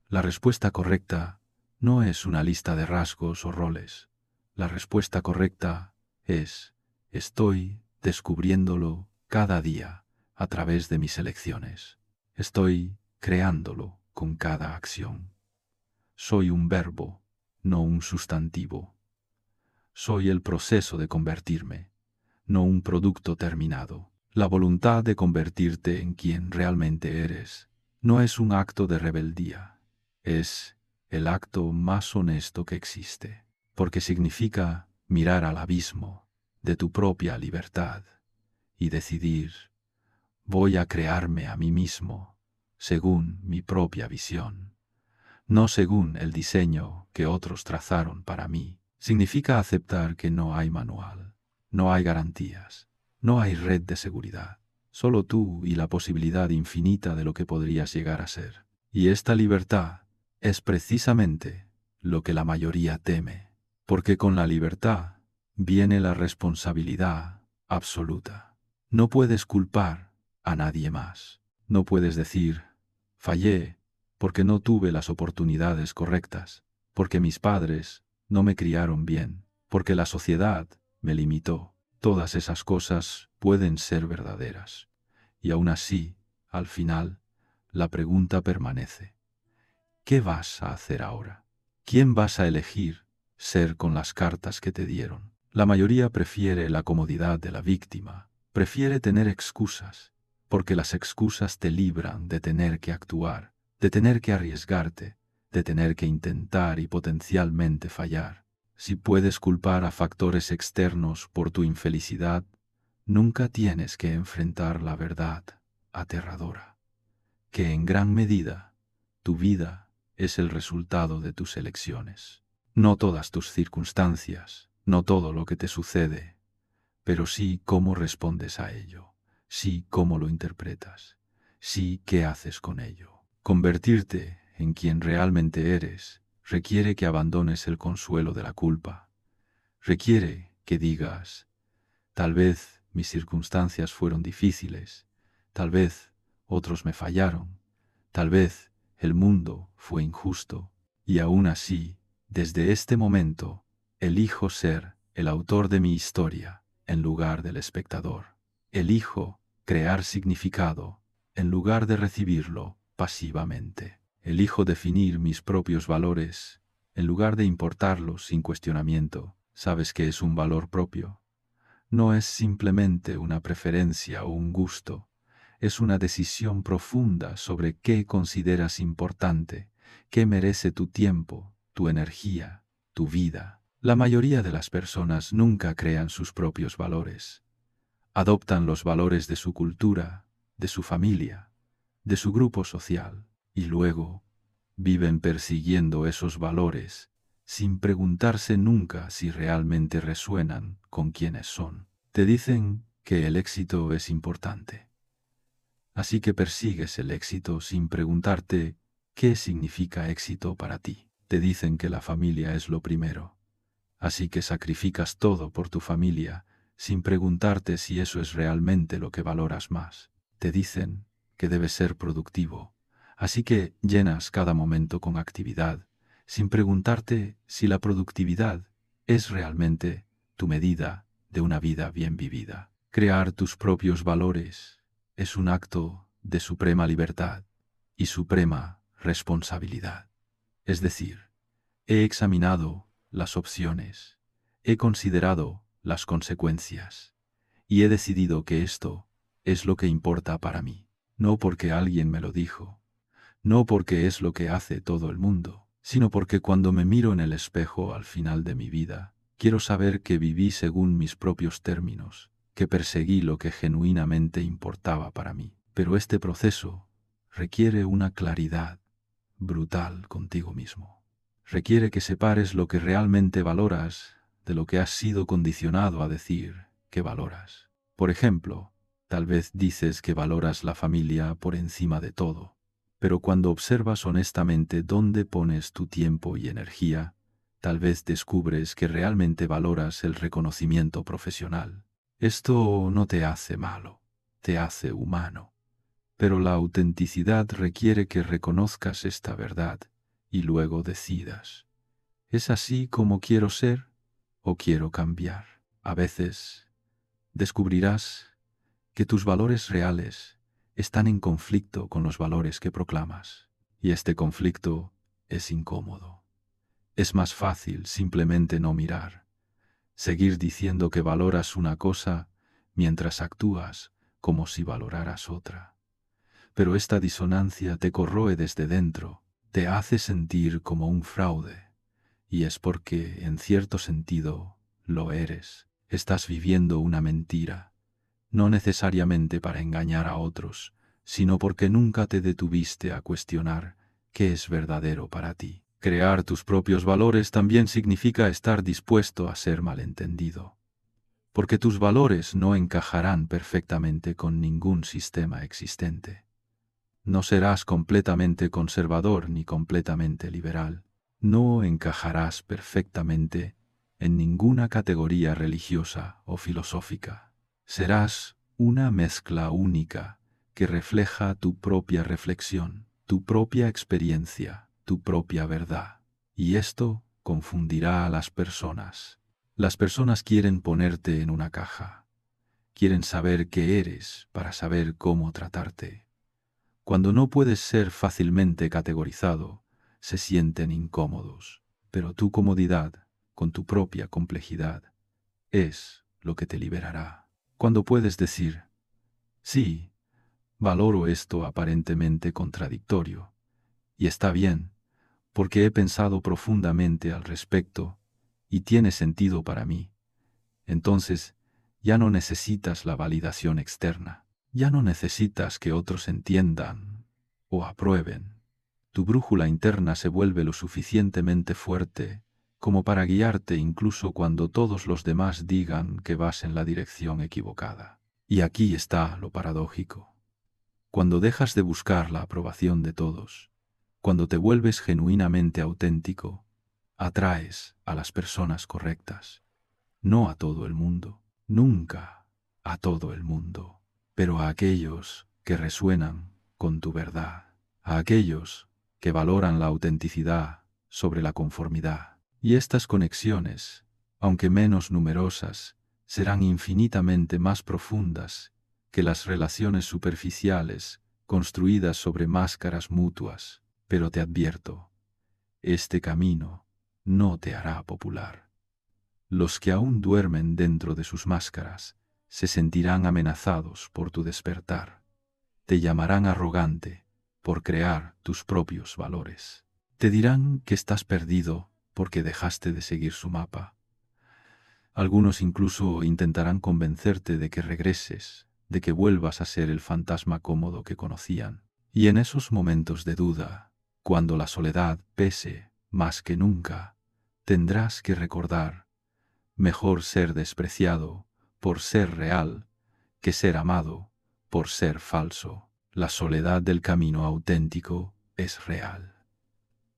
la respuesta correcta no es una lista de rasgos o roles. La respuesta correcta es: estoy descubriéndolo cada día a través de mis elecciones. Estoy creándolo con cada acción. Soy un verbo, no un sustantivo. Soy el proceso de convertirme, no un producto terminado. La voluntad de convertirte en quien realmente eres no es un acto de rebeldía, es el acto más honesto que existe, porque significa mirar al abismo de tu propia libertad y decidir: voy a crearme a mí mismo según mi propia visión, no según el diseño que otros trazaron para mí. Significa aceptar que no hay manual, no hay garantías, no hay red de seguridad, solo tú y la posibilidad infinita de lo que podrías llegar a ser. Y esta libertad es precisamente lo que la mayoría teme, porque con la libertad viene la responsabilidad absoluta. No puedes culpar a nadie más. No puedes decir: fallé porque no tuve las oportunidades correctas, porque mis padres no me criaron bien, porque la sociedad me limitó. Todas esas cosas pueden ser verdaderas. Y aún así, al final, la pregunta permanece: ¿qué vas a hacer ahora? ¿Quién vas a elegir ser con las cartas que te dieron? La mayoría prefiere la comodidad de la víctima, prefiere tener excusas, porque las excusas te libran de tener que actuar, de tener que arriesgarte, de tener que intentar y potencialmente fallar. Si puedes culpar a factores externos por tu infelicidad, nunca tienes que enfrentar la verdad aterradora, que en gran medida tu vida es el resultado de tus elecciones. No todas tus circunstancias, no todo lo que te sucede, pero sí cómo respondes a ello, sí cómo lo interpretas, sí qué haces con ello. Convertirte en quien realmente eres requiere que abandones el consuelo de la culpa. Requiere que digas: tal vez mis circunstancias fueron difíciles, tal vez otros me fallaron, tal vez el mundo fue injusto, y aún así, desde este momento, elijo ser el autor de mi historia en lugar del espectador. Elijo crear significado en lugar de recibirlo pasivamente. Elijo definir mis propios valores en lugar de importarlos sin cuestionamiento. ¿Sabes qué es un valor propio? No es simplemente una preferencia o un gusto, es una decisión profunda sobre qué consideras importante, qué merece tu tiempo, tu energía, tu vida. La mayoría de las personas nunca crean sus propios valores. Adoptan los valores de su cultura, de su familia, de su grupo social, y luego viven persiguiendo esos valores sin preguntarse nunca si realmente resuenan con quienes son. Te dicen que el éxito es importante, así que persigues el éxito sin preguntarte ¿Qué significa éxito para ti? Te dicen que la familia es lo primero. Así que sacrificas todo por tu familia, sin preguntarte si eso es realmente lo que valoras más. Te dicen que debes ser productivo. Así que llenas cada momento con actividad, sin preguntarte si la productividad es realmente tu medida de una vida bien vivida. Crear tus propios valores es un acto de suprema libertad y suprema responsabilidad. Es decir, he examinado las opciones, he considerado las consecuencias y he decidido que esto es lo que importa para mí, no porque alguien me lo dijo, no porque es lo que hace todo el mundo, sino porque cuando me miro en el espejo al final de mi vida, quiero saber que viví según mis propios términos, que perseguí lo que genuinamente importaba para mí. Pero este proceso requiere una claridad brutal contigo mismo. Requiere que separes lo que realmente valoras de lo que has sido condicionado a decir que valoras. Por ejemplo, tal vez dices que valoras la familia por encima de todo, pero cuando observas honestamente dónde pones tu tiempo y energía, tal vez descubres que realmente valoras el reconocimiento profesional. Esto no te hace malo, te hace humano. Pero la autenticidad requiere que reconozcas esta verdad y luego decidas, ¿es así como quiero ser o quiero cambiar? A veces descubrirás que tus valores reales están en conflicto con los valores que proclamas, y este conflicto es incómodo. Es más fácil simplemente no mirar, seguir diciendo que valoras una cosa mientras actúas como si valoraras otra. Pero esta disonancia te corroe desde dentro, te hace sentir como un fraude, y es porque, en cierto sentido, lo eres. Estás viviendo una mentira, no necesariamente para engañar a otros, sino porque nunca te detuviste a cuestionar qué es verdadero para ti. Crear tus propios valores también significa estar dispuesto a ser malentendido, porque tus valores no encajarán perfectamente con ningún sistema existente. No serás completamente conservador ni completamente liberal. No encajarás perfectamente en ninguna categoría religiosa o filosófica. Serás una mezcla única que refleja tu propia reflexión, tu propia experiencia, tu propia verdad. Y esto confundirá a las personas. Las personas quieren ponerte en una caja. Quieren saber qué eres para saber cómo tratarte. Cuando no puedes ser fácilmente categorizado, se sienten incómodos, pero tu comodidad, con tu propia complejidad, es lo que te liberará. Cuando puedes decir, sí, valoro esto aparentemente contradictorio, y está bien, porque he pensado profundamente al respecto, y tiene sentido para mí, entonces ya no necesitas la validación externa, ya no necesitas que otros entiendan o aprueben. Tu brújula interna se vuelve lo suficientemente fuerte como para guiarte incluso cuando todos los demás digan que vas en la dirección equivocada. Y aquí está lo paradójico. Cuando dejas de buscar la aprobación de todos, cuando te vuelves genuinamente auténtico, atraes a las personas correctas. No a todo el mundo, nunca a todo el mundo, pero a aquellos que resuenan con tu verdad, a aquellos que valoran la autenticidad sobre la conformidad. Y estas conexiones, aunque menos numerosas, serán infinitamente más profundas que las relaciones superficiales construidas sobre máscaras mutuas. Pero te advierto, este camino no te hará popular. Los que aún duermen dentro de sus máscaras se sentirán amenazados por tu despertar. Te llamarán arrogante por crear tus propios valores. Te dirán que estás perdido porque dejaste de seguir su mapa. Algunos incluso intentarán convencerte de que regreses, de que vuelvas a ser el fantasma cómodo que conocían. Y en esos momentos de duda, cuando la soledad pese más que nunca, tendrás que recordar: mejor ser despreciado por ser real que ser amado por ser falso. La soledad del camino auténtico es real.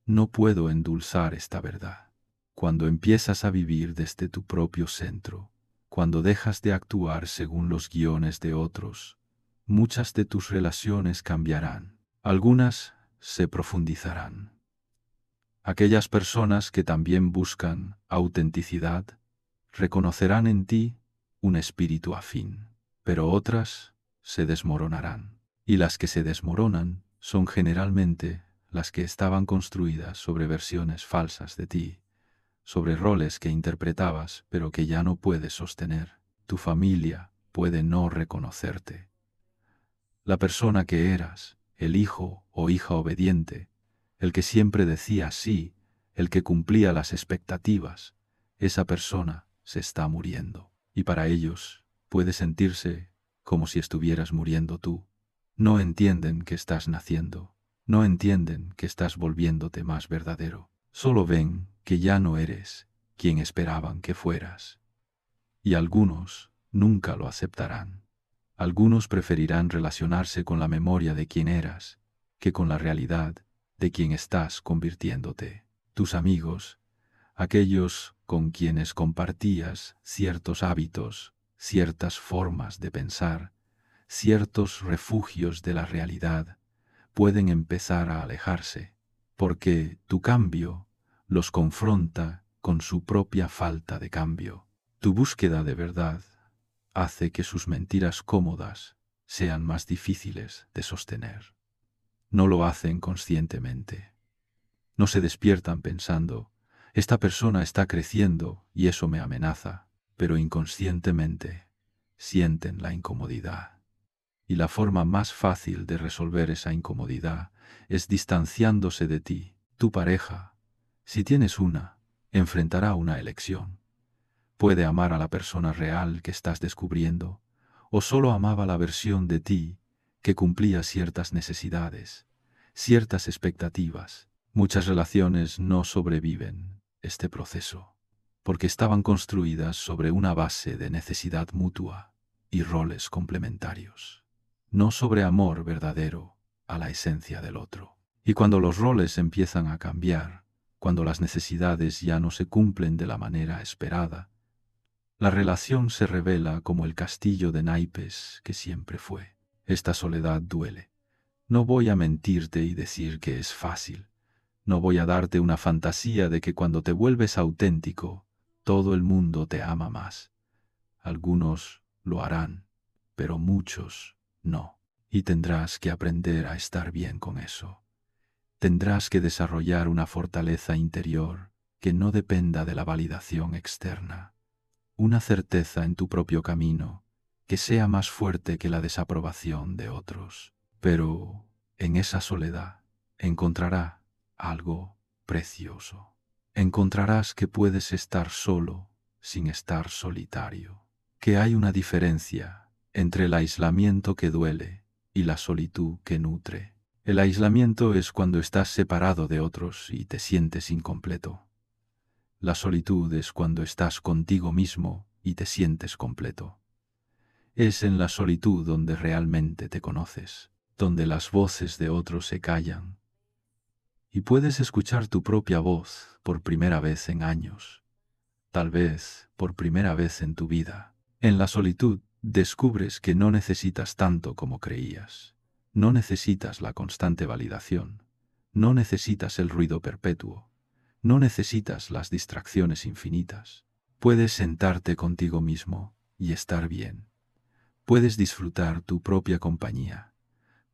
No puedo endulzar esta verdad. Cuando empiezas a vivir desde tu propio centro, cuando dejas de actuar según los guiones de otros, muchas de tus relaciones cambiarán. Algunas se profundizarán. Aquellas personas que también buscan autenticidad reconocerán en ti un espíritu afín, pero otras se desmoronarán. Y las que se desmoronan son generalmente las que estaban construidas sobre versiones falsas de ti, sobre roles que interpretabas pero que ya no puedes sostener. Tu familia puede no reconocerte. La persona que eras, el hijo o hija obediente, el que siempre decía sí, el que cumplía las expectativas, esa persona se está muriendo. Y para ellos puede sentirse como si estuvieras muriendo tú. No entienden que estás naciendo, no entienden que estás volviéndote más verdadero. Solo ven que ya no eres quien esperaban que fueras. Y algunos nunca lo aceptarán. Algunos preferirán relacionarse con la memoria de quien eras que con la realidad de quien estás convirtiéndote. Tus amigos, aquellos con quienes compartías ciertos hábitos, ciertas formas de pensar, ciertos refugios de la realidad, pueden empezar a alejarse, porque tu cambio los confronta con su propia falta de cambio. Tu búsqueda de verdad hace que sus mentiras cómodas sean más difíciles de sostener. No lo hacen conscientemente. No se despiertan pensando, esta persona está creciendo y eso me amenaza, pero inconscientemente sienten la incomodidad. Y la forma más fácil de resolver esa incomodidad es distanciándose de ti. Tu pareja, si tienes una, enfrentará una elección. Puede amar a la persona real que estás descubriendo, o solo amaba la versión de ti que cumplía ciertas necesidades, ciertas expectativas. Muchas relaciones no sobreviven este proceso, porque estaban construidas sobre una base de necesidad mutua y roles complementarios, no sobre amor verdadero a la esencia del otro. Y cuando los roles empiezan a cambiar, cuando las necesidades ya no se cumplen de la manera esperada, la relación se revela como el castillo de naipes que siempre fue. Esta soledad duele. No voy a mentirte y decir que es fácil. No voy a darte una fantasía de que cuando te vuelves auténtico, todo el mundo te ama más. Algunos lo harán, pero muchos no. Y tendrás que aprender a estar bien con eso. Tendrás que desarrollar una fortaleza interior que no dependa de la validación externa. Una certeza en tu propio camino que sea más fuerte que la desaprobación de otros. Pero en esa soledad encontrará algo precioso. Encontrarás que puedes estar solo sin estar solitario, que hay una diferencia entre el aislamiento que duele y la solitud que nutre. El aislamiento es cuando estás separado de otros y te sientes incompleto. La solitud es cuando estás contigo mismo y te sientes completo. Es en la solitud donde realmente te conoces, donde las voces de otros se callan, y puedes escuchar tu propia voz por primera vez en años, tal vez por primera vez en tu vida. En la solitud descubres que no necesitas tanto como creías. No necesitas la constante validación. No necesitas el ruido perpetuo. No necesitas las distracciones infinitas. Puedes sentarte contigo mismo y estar bien. Puedes disfrutar tu propia compañía.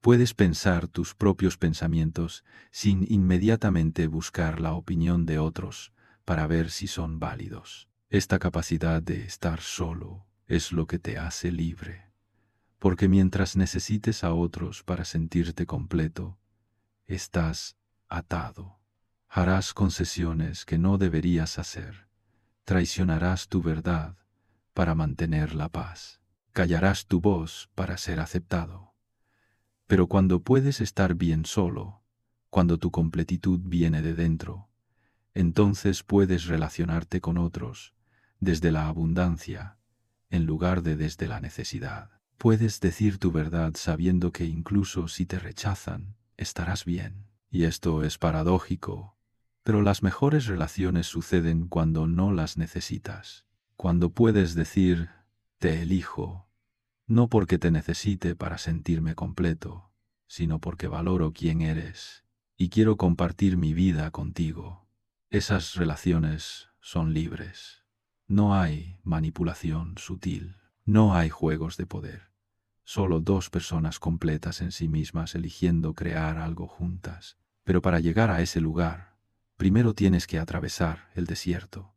Puedes pensar tus propios pensamientos sin inmediatamente buscar la opinión de otros para ver si son válidos. Esta capacidad de estar solo es lo que te hace libre, porque mientras necesites a otros para sentirte completo, estás atado. Harás concesiones que no deberías hacer. Traicionarás tu verdad para mantener la paz. Callarás tu voz para ser aceptado. Pero cuando puedes estar bien solo, cuando tu completitud viene de dentro, entonces puedes relacionarte con otros desde la abundancia en lugar de desde la necesidad. Puedes decir tu verdad sabiendo que incluso si te rechazan, estarás bien. Y esto es paradójico, pero las mejores relaciones suceden cuando no las necesitas. Cuando puedes decir, te elijo, no porque te necesite para sentirme completo, sino porque valoro quién eres y quiero compartir mi vida contigo. Esas relaciones son libres. No hay manipulación sutil, no hay juegos de poder. Solo dos personas completas en sí mismas eligiendo crear algo juntas. Pero para llegar a ese lugar, primero tienes que atravesar el desierto.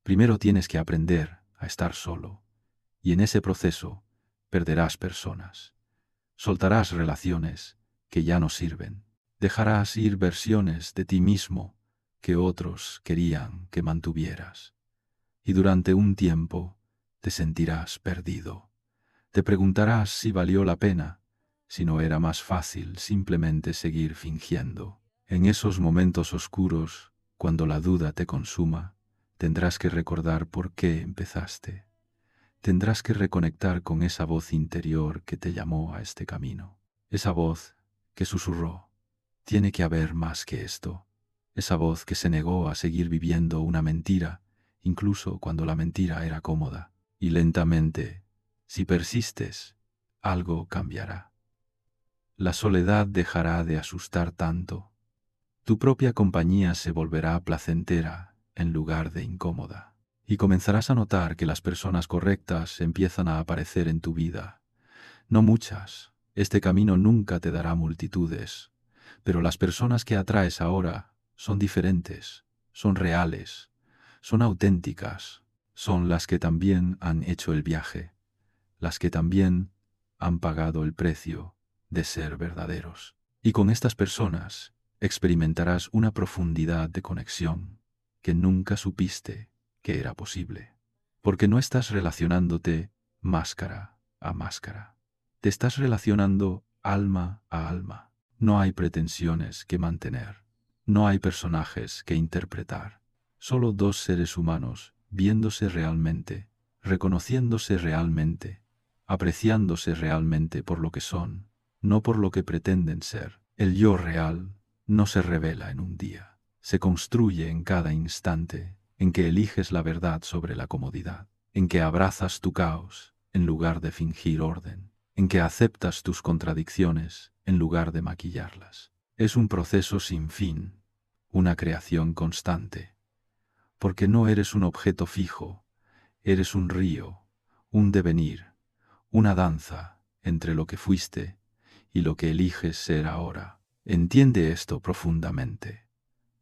Primero tienes que aprender a estar solo. Y en ese proceso perderás personas. Soltarás relaciones que ya no sirven. Dejarás ir versiones de ti mismo que otros querían que mantuvieras. Y durante un tiempo te sentirás perdido. Te preguntarás si valió la pena, si no era más fácil simplemente seguir fingiendo. En esos momentos oscuros, cuando la duda te consuma, tendrás que recordar por qué empezaste. Tendrás que reconectar con esa voz interior que te llamó a este camino. Esa voz que susurró, tiene que haber más que esto. Esa voz que se negó a seguir viviendo una mentira, incluso cuando la mentira era cómoda. Y lentamente, si persistes, algo cambiará. La soledad dejará de asustar tanto. Tu propia compañía se volverá placentera en lugar de incómoda. Y comenzarás a notar que las personas correctas empiezan a aparecer en tu vida. No muchas. Este camino nunca te dará multitudes. Pero las personas que atraes ahora son diferentes, son reales, son auténticas, son las que también han hecho el viaje, las que también han pagado el precio de ser verdaderos. Y con estas personas experimentarás una profundidad de conexión que nunca supiste que era posible. Porque no estás relacionándote máscara a máscara. Te estás relacionando alma a alma. No hay pretensiones que mantener. No hay personajes que interpretar. Solo dos seres humanos viéndose realmente, reconociéndose realmente, apreciándose realmente por lo que son, no por lo que pretenden ser. El yo real no se revela en un día. Se construye en cada instante en que eliges la verdad sobre la comodidad, en que abrazas tu caos en lugar de fingir orden, en que aceptas tus contradicciones en lugar de maquillarlas. Es un proceso sin fin, una creación constante, porque no eres un objeto fijo, eres un río, un devenir, una danza entre lo que fuiste y lo que eliges ser ahora. Entiende esto profundamente.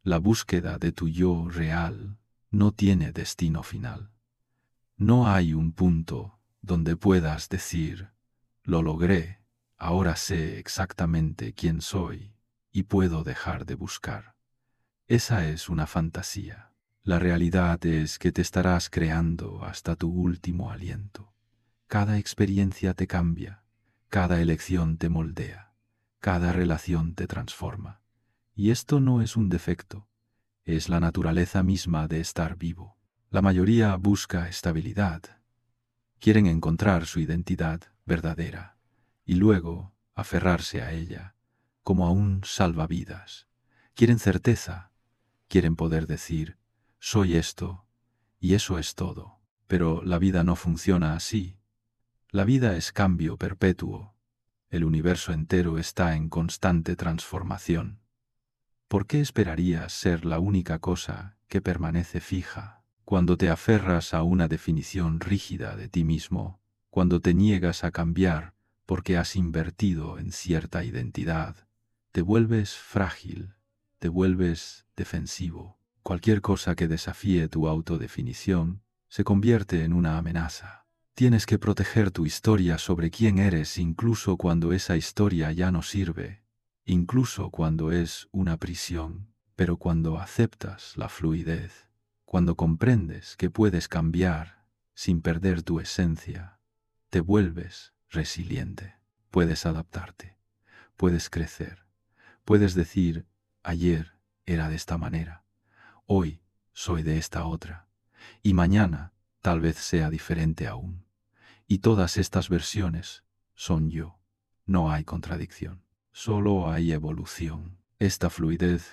La búsqueda de tu yo real no tiene destino final. No hay un punto donde puedas decir, lo logré, ahora sé exactamente quién soy y puedo dejar de buscar. Esa es una fantasía. La realidad es que te estarás creando hasta tu último aliento. Cada experiencia te cambia, cada elección te moldea, cada relación te transforma. Y esto no es un defecto, es la naturaleza misma de estar vivo. La mayoría busca estabilidad. Quieren encontrar su identidad verdadera y luego aferrarse a ella como a un salvavidas. Quieren certeza, quieren poder decir, soy esto y eso es todo. Pero la vida no funciona así. La vida es cambio perpetuo. El universo entero está en constante transformación. ¿Por qué esperarías ser la única cosa que permanece fija? Cuando te aferras a una definición rígida de ti mismo, cuando te niegas a cambiar porque has invertido en cierta identidad, te vuelves frágil, te vuelves defensivo. Cualquier cosa que desafíe tu autodefinición se convierte en una amenaza. Tienes que proteger tu historia sobre quién eres incluso cuando esa historia ya no sirve, incluso cuando es una prisión, pero cuando aceptas la fluidez, cuando comprendes que puedes cambiar sin perder tu esencia, te vuelves resiliente. Puedes adaptarte, puedes crecer, puedes decir, ayer era de esta manera, hoy soy de esta otra, y mañana tal vez sea diferente aún. Y todas estas versiones son yo. No hay contradicción, solo hay evolución. Esta fluidez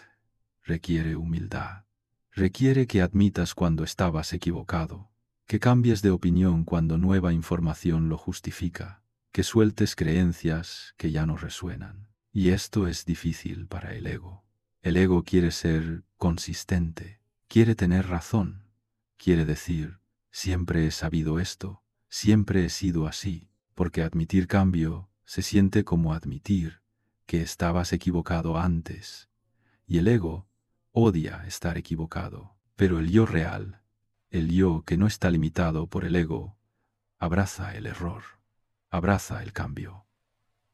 requiere humildad. Requiere que admitas cuando estabas equivocado, que cambies de opinión cuando nueva información lo justifica, que sueltes creencias que ya no resuenan. Y esto es difícil para el ego. El ego quiere ser consistente, quiere tener razón, quiere decir, siempre he sabido esto, siempre he sido así, porque admitir cambio se siente como admitir que estabas equivocado antes. Y el ego odia estar equivocado, pero el yo real, el yo que no está limitado por el ego, abraza el error, abraza el cambio.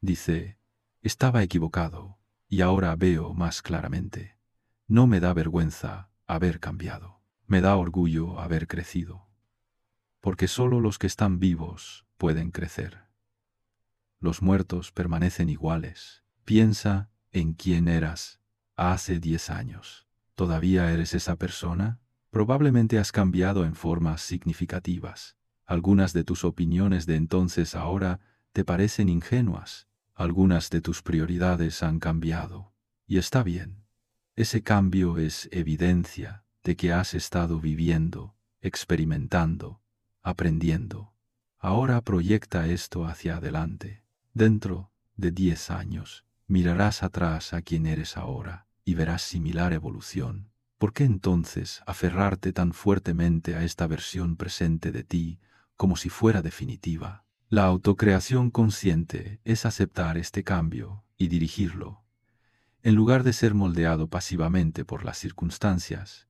Dice, estaba equivocado y ahora veo más claramente. No me da vergüenza haber cambiado, me da orgullo haber crecido, porque solo los que están vivos pueden crecer. Los muertos permanecen iguales. Piensa en quién eras hace 10 años. ¿Todavía eres esa persona? Probablemente has cambiado en formas significativas. Algunas de tus opiniones de entonces ahora te parecen ingenuas. Algunas de tus prioridades han cambiado. Y está bien. Ese cambio es evidencia de que has estado viviendo, experimentando, aprendiendo. Ahora proyecta esto hacia adelante. Dentro de 10 años, mirarás atrás a quien eres ahora y verás similar evolución. ¿Por qué entonces aferrarte tan fuertemente a esta versión presente de ti como si fuera definitiva? La autocreación consciente es aceptar este cambio y dirigirlo. En lugar de ser moldeado pasivamente por las circunstancias,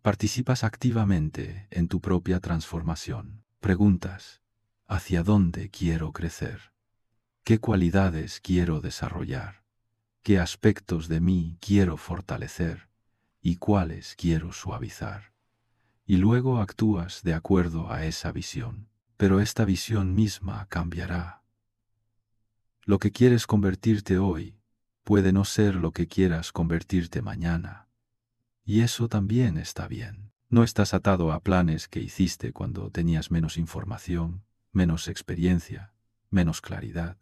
participas activamente en tu propia transformación. Preguntas, ¿hacia dónde quiero crecer? ¿Qué cualidades quiero desarrollar? ¿Qué aspectos de mí quiero fortalecer? ¿Y cuáles quiero suavizar? Y luego actúas de acuerdo a esa visión. Pero esta visión misma cambiará. Lo que quieres convertirte hoy puede no ser lo que quieras convertirte mañana. Y eso también está bien. No estás atado a planes que hiciste cuando tenías menos información, menos experiencia, menos claridad.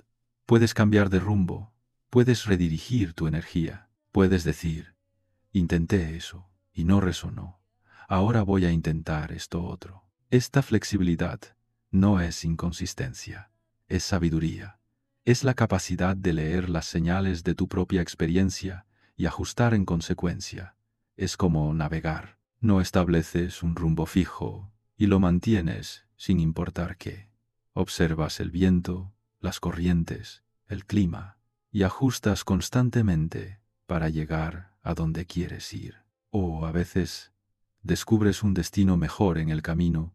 Puedes cambiar de rumbo, puedes redirigir tu energía, puedes decir, intenté eso y no resonó, ahora voy a intentar esto otro. Esta flexibilidad no es inconsistencia, es sabiduría, es la capacidad de leer las señales de tu propia experiencia y ajustar en consecuencia. Es como navegar, no estableces un rumbo fijo y lo mantienes sin importar qué. Observas el viento, las corrientes, el clima, y ajustas constantemente para llegar a donde quieres ir. O a veces descubres un destino mejor en el camino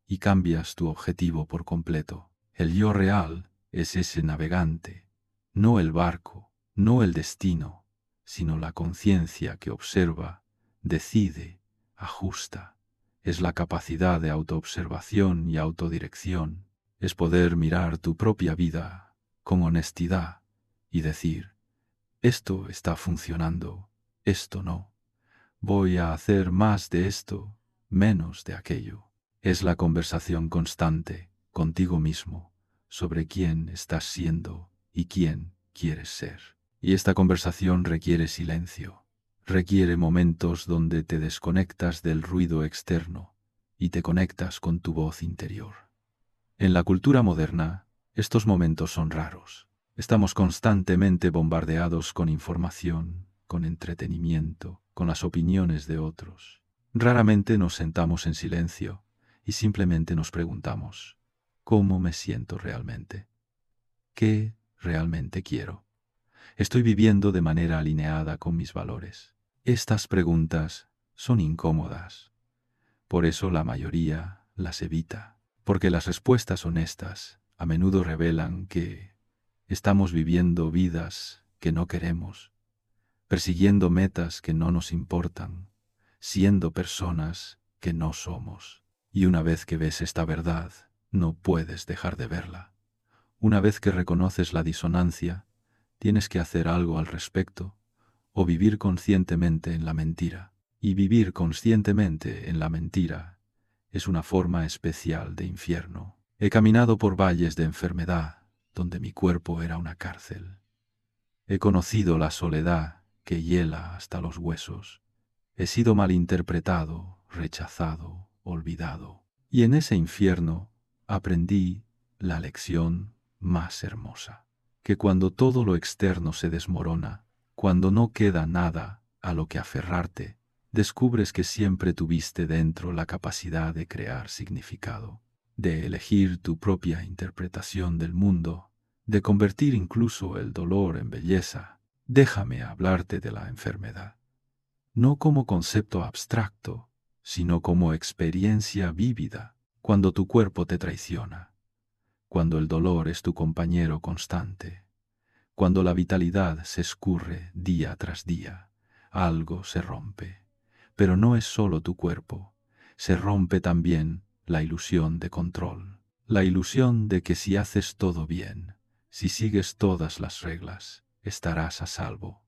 y cambias tu objetivo por completo. El yo real es ese navegante, no el barco, no el destino, sino la conciencia que observa, decide, ajusta. Es la capacidad de autoobservación y autodirección. Es poder mirar tu propia vida con honestidad y decir, esto está funcionando, esto no. Voy a hacer más de esto, menos de aquello. Es la conversación constante contigo mismo sobre quién estás siendo y quién quieres ser. Y esta conversación requiere silencio, requiere momentos donde te desconectas del ruido externo y te conectas con tu voz interior. En la cultura moderna, estos momentos son raros. Estamos constantemente bombardeados con información, con entretenimiento, con las opiniones de otros. Raramente nos sentamos en silencio y simplemente nos preguntamos, ¿cómo me siento realmente? ¿Qué realmente quiero? ¿Estoy viviendo de manera alineada con mis valores? Estas preguntas son incómodas. Por eso la mayoría las evita. Porque las respuestas honestas a menudo revelan que estamos viviendo vidas que no queremos, persiguiendo metas que no nos importan, siendo personas que no somos. Y una vez que ves esta verdad, no puedes dejar de verla. Una vez que reconoces la disonancia, tienes que hacer algo al respecto o vivir conscientemente en la mentira. Y vivir conscientemente en la mentira es una forma especial de infierno. He caminado por valles de enfermedad, donde mi cuerpo era una cárcel. He conocido la soledad que hiela hasta los huesos. He sido malinterpretado, rechazado, olvidado. Y en ese infierno aprendí la lección más hermosa, que cuando todo lo externo se desmorona, cuando no queda nada a lo que aferrarte, descubres que siempre tuviste dentro la capacidad de crear significado, de elegir tu propia interpretación del mundo, de convertir incluso el dolor en belleza. Déjame hablarte de la enfermedad, no como concepto abstracto, sino como experiencia vívida, cuando tu cuerpo te traiciona, cuando el dolor es tu compañero constante, cuando la vitalidad se escurre día tras día, algo se rompe. Pero no es solo tu cuerpo, se rompe también la ilusión de control, la ilusión de que si haces todo bien, si sigues todas las reglas, estarás a salvo.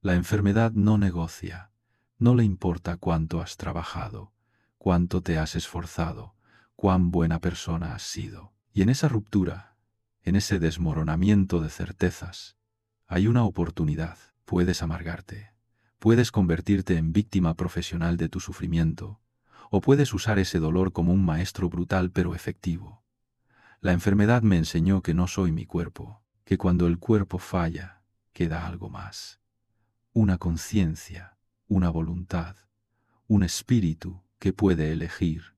La enfermedad no negocia, no le importa cuánto has trabajado, cuánto te has esforzado, cuán buena persona has sido. Y en esa ruptura, en ese desmoronamiento de certezas, hay una oportunidad. Puedes amargarte, puedes convertirte en víctima profesional de tu sufrimiento, o puedes usar ese dolor como un maestro brutal pero efectivo. La enfermedad me enseñó que no soy mi cuerpo, que cuando el cuerpo falla, queda algo más. Una conciencia, una voluntad, un espíritu que puede elegir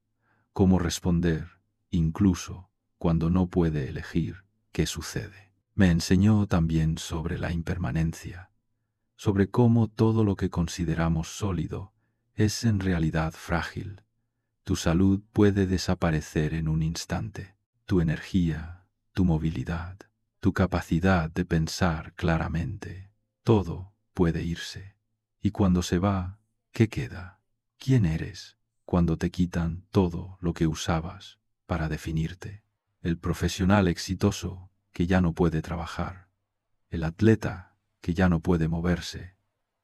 cómo responder, incluso cuando no puede elegir qué sucede. Me enseñó también sobre la impermanencia, sobre cómo todo lo que consideramos sólido es en realidad frágil. Tu salud puede desaparecer en un instante, tu energía, tu movilidad, tu capacidad de pensar claramente, todo puede irse. Y cuando se va, ¿qué queda? ¿Quién eres cuando te quitan todo lo que usabas para definirte? El profesional exitoso que ya no puede trabajar, el atleta que ya no puede moverse,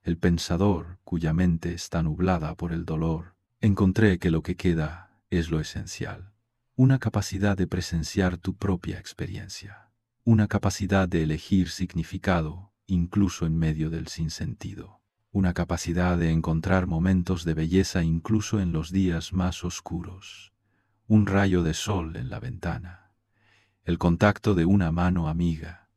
el pensador cuya mente está nublada por el dolor. Encontré que lo que queda es lo esencial, una capacidad de presenciar tu propia experiencia, una capacidad de elegir significado incluso en medio del sinsentido, una capacidad de encontrar momentos de belleza incluso en los días más oscuros, un rayo de sol en la ventana, el contacto de una mano amiga,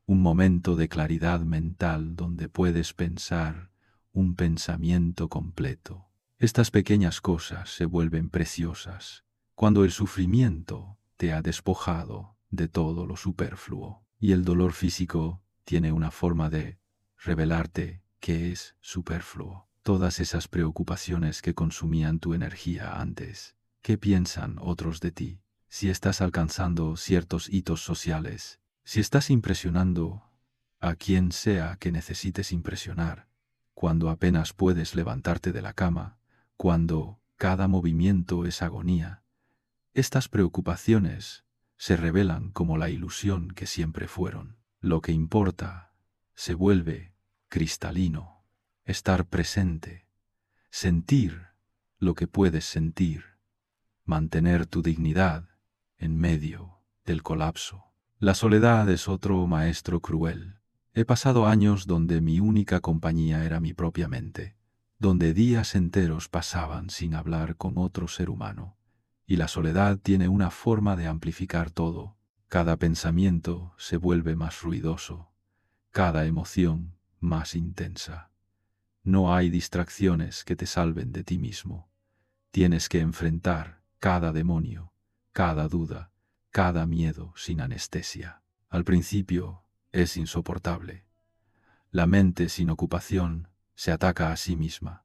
un momento de claridad mental donde puedes pensar un pensamiento completo. Estas pequeñas cosas se vuelven preciosas cuando el sufrimiento te ha despojado de todo lo superfluo y el dolor físico tiene una forma de revelarte que es superfluo. Todas esas preocupaciones que consumían tu energía antes. ¿Qué piensan otros de ti? Si estás alcanzando ciertos hitos sociales, si estás impresionando a quien sea que necesites impresionar, cuando apenas puedes levantarte de la cama, cuando cada movimiento es agonía, estas preocupaciones se revelan como la ilusión que siempre fueron. Lo que importa se vuelve cristalino, estar presente, sentir lo que puedes sentir, mantener tu dignidad en medio del colapso. La soledad es otro maestro cruel. He pasado años donde mi única compañía era mi propia mente, donde días enteros pasaban sin hablar con otro ser humano. Y la soledad tiene una forma de amplificar todo. Cada pensamiento se vuelve más ruidoso, cada emoción más intensa. No hay distracciones que te salven de ti mismo. Tienes que enfrentar cada demonio, cada duda, cada miedo sin anestesia. Al principio es insoportable. La mente sin ocupación se ataca a sí misma.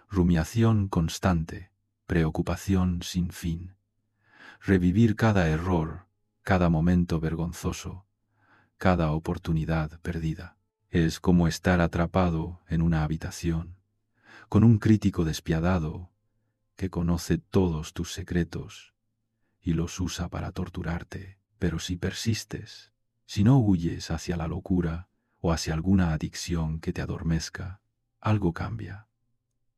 Rumiación constante, preocupación sin fin. Revivir cada error, cada momento vergonzoso, cada oportunidad perdida. Es como estar atrapado en una habitación, con un crítico despiadado que conoce todos tus secretos y los usa para torturarte. Pero si persistes, si no huyes hacia la locura o hacia alguna adicción que te adormezca, algo cambia.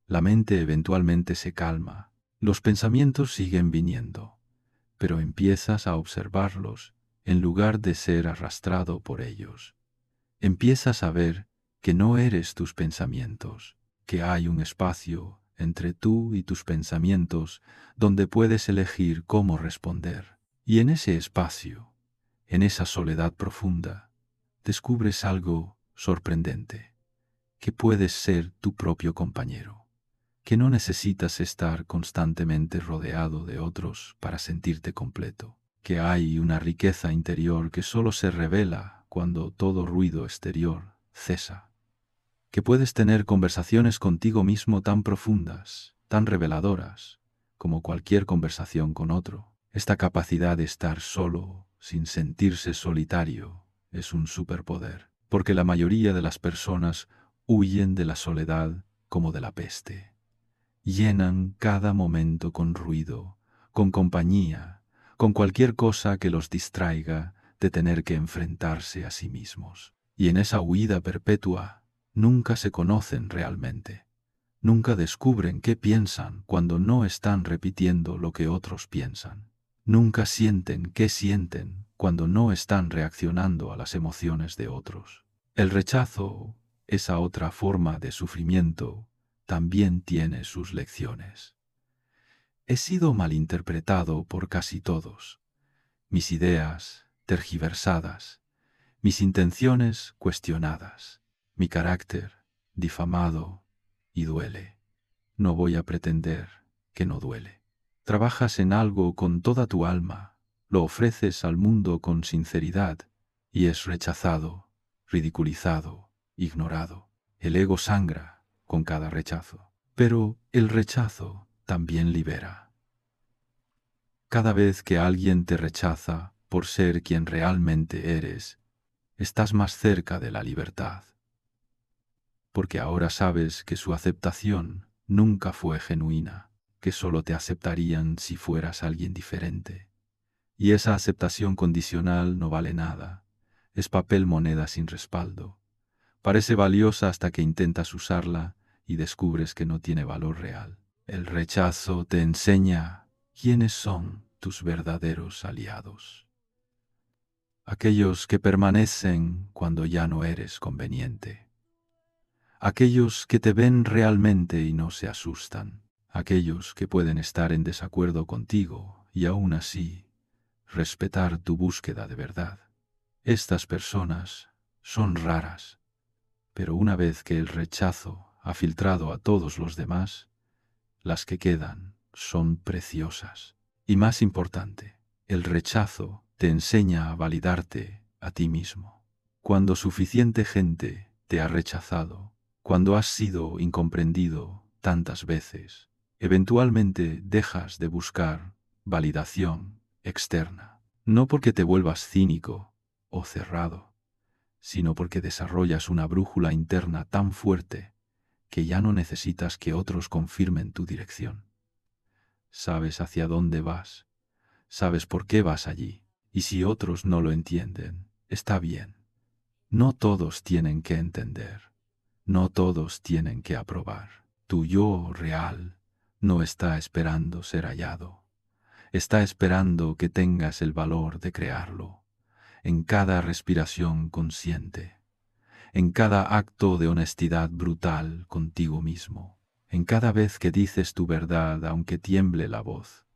La mente eventualmente se calma, los pensamientos siguen viniendo, pero empiezas a observarlos en lugar de ser arrastrado por ellos. Empiezas a ver que no eres tus pensamientos, que hay un espacio entre tú y tus pensamientos donde puedes elegir cómo responder. Y en ese espacio, en esa soledad profunda, descubres algo sorprendente, que puedes ser tu propio compañero, que no necesitas estar constantemente rodeado de otros para sentirte completo, que hay una riqueza interior que solo se revela cuando todo ruido exterior cesa, que puedes tener conversaciones contigo mismo tan profundas, tan reveladoras, como cualquier conversación con otro. Esta capacidad de estar solo, sin sentirse solitario, es un superpoder, porque la mayoría de las personas huyen de la soledad como de la peste. Llenan cada momento con ruido, con compañía, con cualquier cosa que los distraiga de tener que enfrentarse a sí mismos. Y en esa huida perpetua, nunca se conocen realmente. Nunca descubren qué piensan cuando no están repitiendo lo que otros piensan. Nunca sienten qué sienten cuando no están reaccionando a las emociones de otros. El rechazo, esa otra forma de sufrimiento, también tiene sus lecciones. He sido malinterpretado por casi todos. Mis ideas tergiversadas, mis intenciones cuestionadas, mi carácter difamado y duele. No voy a pretender que no duele. Trabajas en algo con toda tu alma, lo ofreces al mundo con sinceridad y es rechazado, ridiculizado, ignorado. El ego sangra con cada rechazo, pero el rechazo también libera. Cada vez que alguien te rechaza por ser quien realmente eres, estás más cerca de la libertad, porque ahora sabes que su aceptación nunca fue genuina, que solo te aceptarían si fueras alguien diferente. Y esa aceptación condicional no vale nada, es papel moneda sin respaldo. Parece valiosa hasta que intentas usarla y descubres que no tiene valor real. El rechazo te enseña quiénes son tus verdaderos aliados. Aquellos que permanecen cuando ya no eres conveniente. Aquellos que te ven realmente y no se asustan. Aquellos que pueden estar en desacuerdo contigo y aún así respetar tu búsqueda de verdad. Estas personas son raras, pero una vez que el rechazo ha filtrado a todos los demás, las que quedan son preciosas. Y más importante, el rechazo te enseña a validarte a ti mismo. Cuando suficiente gente te ha rechazado, cuando has sido incomprendido tantas veces, eventualmente dejas de buscar validación externa. No porque te vuelvas cínico o cerrado, sino porque desarrollas una brújula interna tan fuerte que ya no necesitas que otros confirmen tu dirección. Sabes hacia dónde vas, sabes por qué vas allí, y si otros no lo entienden, está bien. No todos tienen que entender, no todos tienen que aprobar. Tu yo real no está esperando ser hallado, está esperando que tengas el valor de crearlo, en cada respiración consciente, en cada acto de honestidad brutal contigo mismo, en cada vez que dices tu verdad aunque tiemble la voz.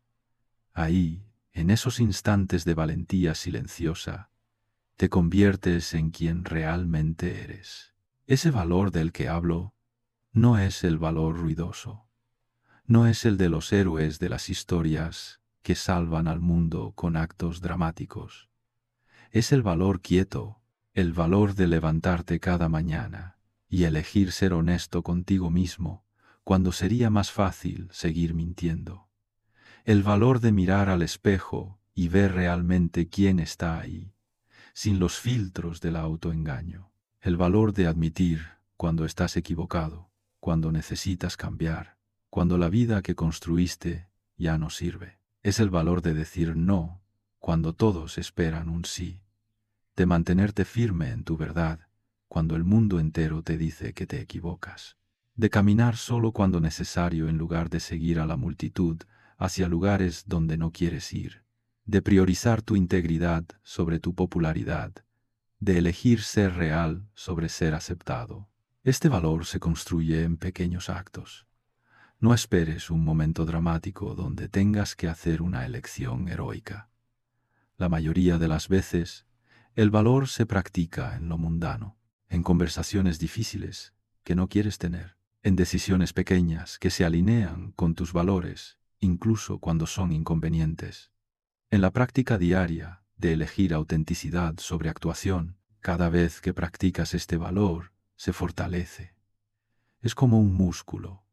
Ahí, en esos instantes de valentía silenciosa, te conviertes en quien realmente eres. Ese valor del que hablo no es el valor ruidoso, no es el de los héroes de las historias que salvan al mundo con actos dramáticos. Es el valor quieto, el valor de levantarte cada mañana y elegir ser honesto contigo mismo cuando sería más fácil seguir mintiendo. El valor de mirar al espejo y ver realmente quién está ahí, sin los filtros del autoengaño. El valor de admitir cuando estás equivocado, cuando necesitas cambiar, cuando la vida que construiste ya no sirve. Es el valor de decir no cuando todos esperan un sí, de mantenerte firme en tu verdad cuando el mundo entero te dice que te equivocas, de caminar solo cuando necesario en lugar de seguir a la multitud hacia lugares donde no quieres ir, de priorizar tu integridad sobre tu popularidad, de elegir ser real sobre ser aceptado. Este valor se construye en pequeños actos. No esperes un momento dramático donde tengas que hacer una elección heroica. La mayoría de las veces, el valor se practica en lo mundano, en conversaciones difíciles que no quieres tener, en decisiones pequeñas que se alinean con tus valores, incluso cuando son inconvenientes. En la práctica diaria de elegir autenticidad sobre actuación, cada vez que practicas este valor, se fortalece. Es como un músculo.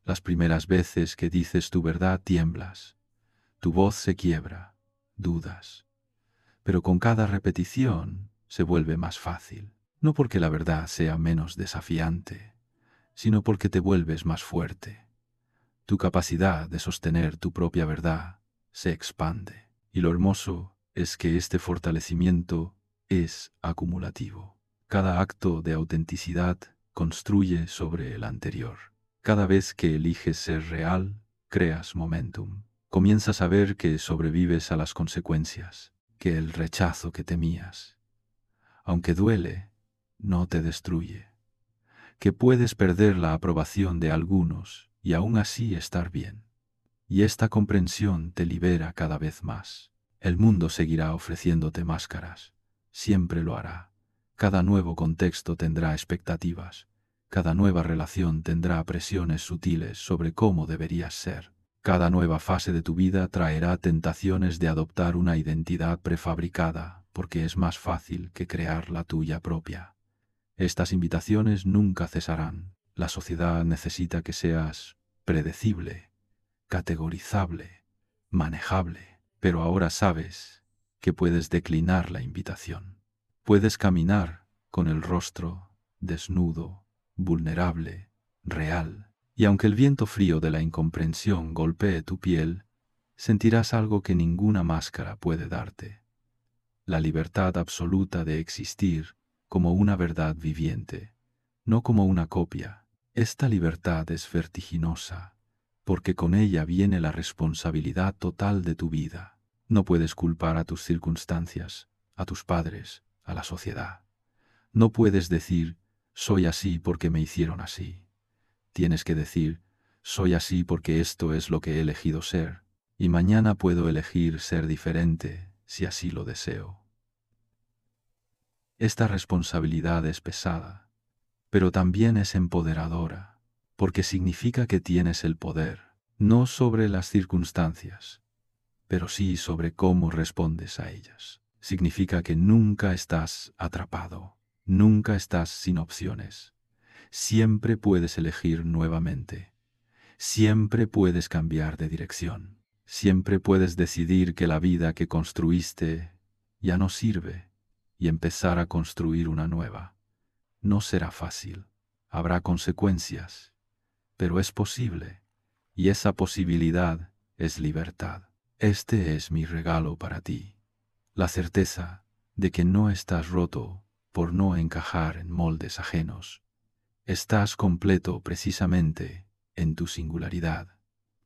Las primeras veces que dices tu verdad tiemblas, tu voz se quiebra, dudas. Pero con cada repetición se vuelve más fácil. No porque la verdad sea menos desafiante, sino porque te vuelves más fuerte. Tu capacidad de sostener tu propia verdad se expande. Y lo hermoso es que este fortalecimiento es acumulativo. Cada acto de autenticidad construye sobre el anterior. Cada vez que eliges ser real, creas momentum. Comienzas a ver que sobrevives a las consecuencias, que el rechazo que temías, aunque duele, no te destruye, que puedes perder la aprobación de algunos y aún así estar bien. Y esta comprensión te libera cada vez más. El mundo seguirá ofreciéndote máscaras, siempre lo hará. Cada nuevo contexto tendrá expectativas, cada nueva relación tendrá presiones sutiles sobre cómo deberías ser. Cada nueva fase de tu vida traerá tentaciones de adoptar una identidad prefabricada, porque es más fácil que crear la tuya propia. Estas invitaciones nunca cesarán. La sociedad necesita que seas predecible, categorizable, manejable, pero ahora sabes que puedes declinar la invitación. Puedes caminar con el rostro desnudo, vulnerable, real, y aunque el viento frío de la incomprensión golpee tu piel, sentirás algo que ninguna máscara puede darte: la libertad absoluta de existir como una verdad viviente, no como una copia. Esta libertad es vertiginosa, porque con ella viene la responsabilidad total de tu vida. No puedes culpar a tus circunstancias, a tus padres, a la sociedad. No puedes decir, soy así porque me hicieron así. Tienes que decir, soy así porque esto es lo que he elegido ser, y mañana puedo elegir ser diferente si así lo deseo. Esta responsabilidad es pesada, pero también es empoderadora, porque significa que tienes el poder, no sobre las circunstancias, pero sí sobre cómo respondes a ellas. Significa que nunca estás atrapado, nunca estás sin opciones. Siempre puedes elegir nuevamente. Siempre puedes cambiar de dirección. Siempre puedes decidir que la vida que construiste ya no sirve y empezar a construir una nueva. No será fácil, habrá consecuencias, pero es posible, y esa posibilidad es libertad. Este es mi regalo para ti, la certeza de que no estás roto por no encajar en moldes ajenos. Estás completo precisamente en tu singularidad.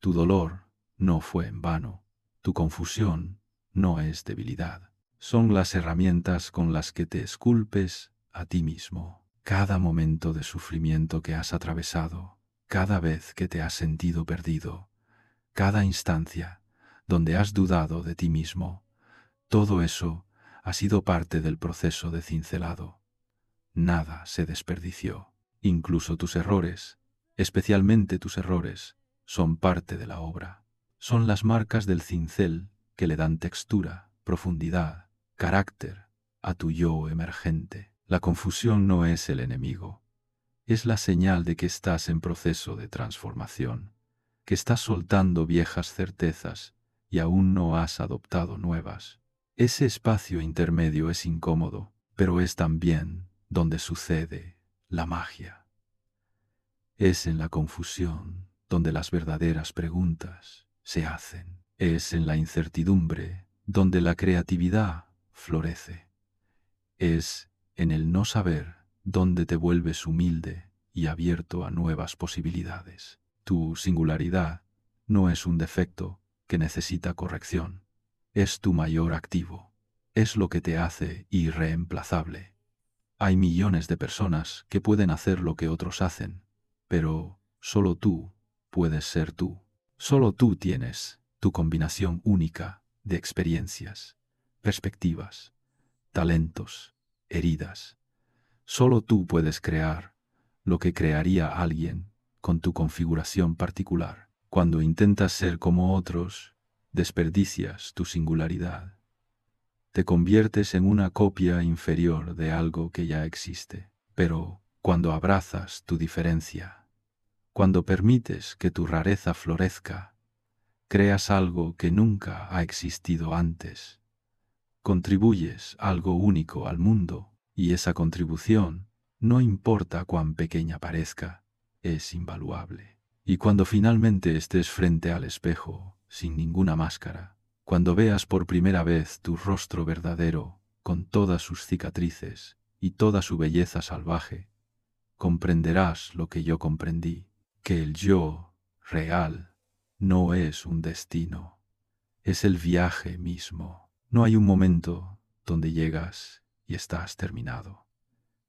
Tu dolor no fue en vano, tu confusión no es debilidad. Son las herramientas con las que te esculpes a ti mismo. Cada momento de sufrimiento que has atravesado, cada vez que te has sentido perdido, cada instancia donde has dudado de ti mismo, todo eso ha sido parte del proceso de cincelado. Nada se desperdició. Incluso tus errores, especialmente tus errores, son parte de la obra. Son las marcas del cincel que le dan textura, profundidad, carácter a tu yo emergente. La confusión no es el enemigo. Es la señal de que estás en proceso de transformación, que estás soltando viejas certezas y aún no has adoptado nuevas. Ese espacio intermedio es incómodo, pero es también donde sucede la magia. Es en la confusión donde las verdaderas preguntas se hacen. Es en la incertidumbre donde la creatividad florece. Es en el no saber donde te vuelves humilde y abierto a nuevas posibilidades. Tu singularidad no es un defecto que necesita corrección. Es tu mayor activo. Es lo que te hace irreemplazable. Hay millones de personas que pueden hacer lo que otros hacen, pero solo tú puedes ser tú. Solo tú tienes tu combinación única de experiencias, perspectivas, talentos, heridas. Solo tú puedes crear lo que crearía alguien con tu configuración particular. Cuando intentas ser como otros, desperdicias tu singularidad. Te conviertes en una copia inferior de algo que ya existe. Pero cuando abrazas tu diferencia, cuando permites que tu rareza florezca, creas algo que nunca ha existido antes. Contribuyes algo único al mundo, y esa contribución, no importa cuán pequeña parezca, es invaluable. Y cuando finalmente estés frente al espejo, sin ninguna máscara, cuando veas por primera vez tu rostro verdadero, con todas sus cicatrices y toda su belleza salvaje, comprenderás lo que yo comprendí, que el yo real no es un destino, es el viaje mismo. No hay un momento donde llegas y estás terminado.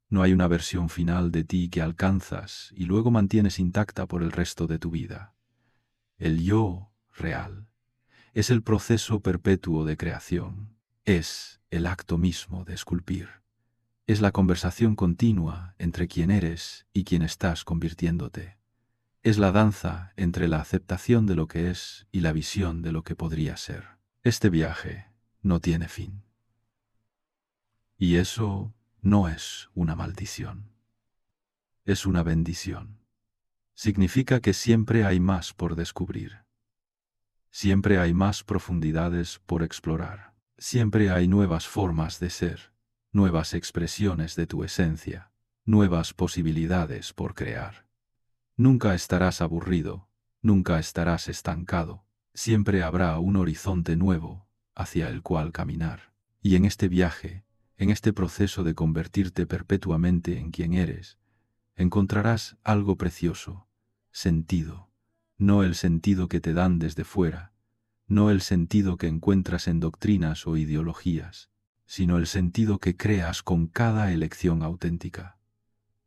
No hay una versión final de ti que alcanzas y luego mantienes intacta por el resto de tu vida. El yo real es el proceso perpetuo de creación, es el acto mismo de esculpir, es la conversación continua entre quién eres y quién estás convirtiéndote. Es la danza entre la aceptación de lo que es y la visión de lo que podría ser. Este viaje no tiene fin. Y eso no es una maldición, es una bendición. Significa que siempre hay más por descubrir. Siempre hay más profundidades por explorar. Siempre hay nuevas formas de ser, nuevas expresiones de tu esencia, nuevas posibilidades por crear. Nunca estarás aburrido, nunca estarás estancado. Siempre habrá un horizonte nuevo hacia el cual caminar. Y en este viaje, en este proceso de convertirte perpetuamente en quien eres, encontrarás algo precioso, sentido, no el sentido que te dan desde fuera, no el sentido que encuentras en doctrinas o ideologías, sino el sentido que creas con cada elección auténtica,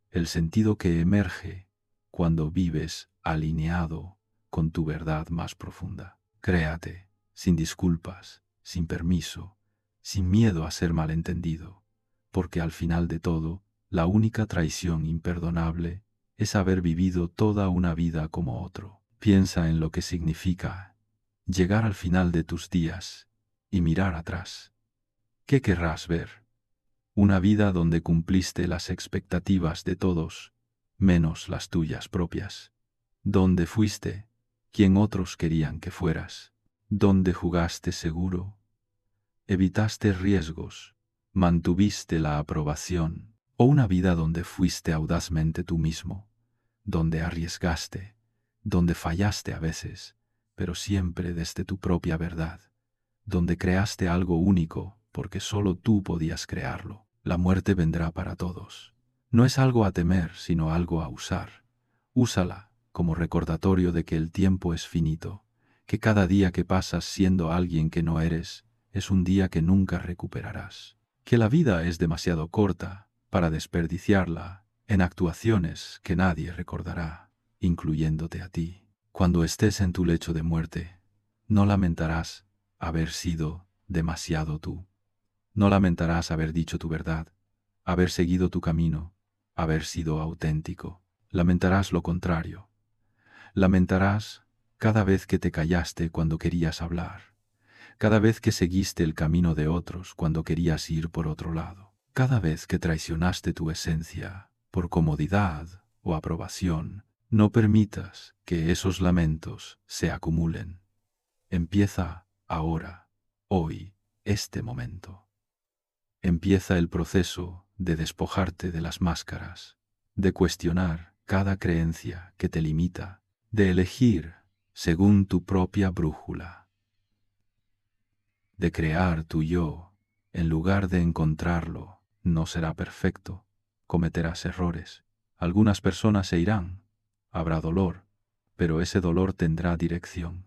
el sentido que emerge cuando vives alineado con tu verdad más profunda. Créate, sin disculpas, sin permiso, sin miedo a ser malentendido, porque al final de todo, la única traición imperdonable es haber vivido toda una vida como otro. Piensa en lo que significa llegar al final de tus días y mirar atrás. ¿Qué querrás ver? Una vida donde cumpliste las expectativas de todos, menos las tuyas propias. Donde fuiste quien otros querían que fueras. Donde jugaste seguro, evitaste riesgos, mantuviste la aprobación. O una vida donde fuiste audazmente tú mismo, donde arriesgaste, donde fallaste a veces, pero siempre desde tu propia verdad, donde creaste algo único porque solo tú podías crearlo. La muerte vendrá para todos. No es algo a temer, sino algo a usar. Úsala como recordatorio de que el tiempo es finito, que cada día que pasas siendo alguien que no eres es un día que nunca recuperarás, que la vida es demasiado corta para desperdiciarla en actuaciones que nadie recordará, incluyéndote a ti. Cuando estés en tu lecho de muerte, no lamentarás haber sido demasiado tú. No lamentarás haber dicho tu verdad, haber seguido tu camino, haber sido auténtico. Lamentarás lo contrario. Lamentarás cada vez que te callaste cuando querías hablar, cada vez que seguiste el camino de otros cuando querías ir por otro lado, cada vez que traicionaste tu esencia por comodidad o aprobación. No permitas que esos lamentos se acumulen. Empieza ahora, hoy, este momento. Empieza el proceso de despojarte de las máscaras, de cuestionar cada creencia que te limita, de elegir según tu propia brújula, de crear tu yo en lugar de encontrarlo. No será perfecto, cometerás errores, algunas personas se irán, habrá dolor, pero ese dolor tendrá dirección.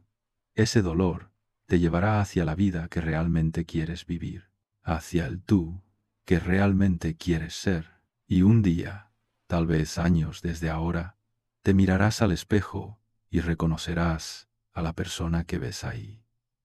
Ese dolor te llevará hacia la vida que realmente quieres vivir, hacia el tú que realmente quieres ser. Y un día, tal vez años desde ahora, te mirarás al espejo y reconocerás a la persona que ves ahí.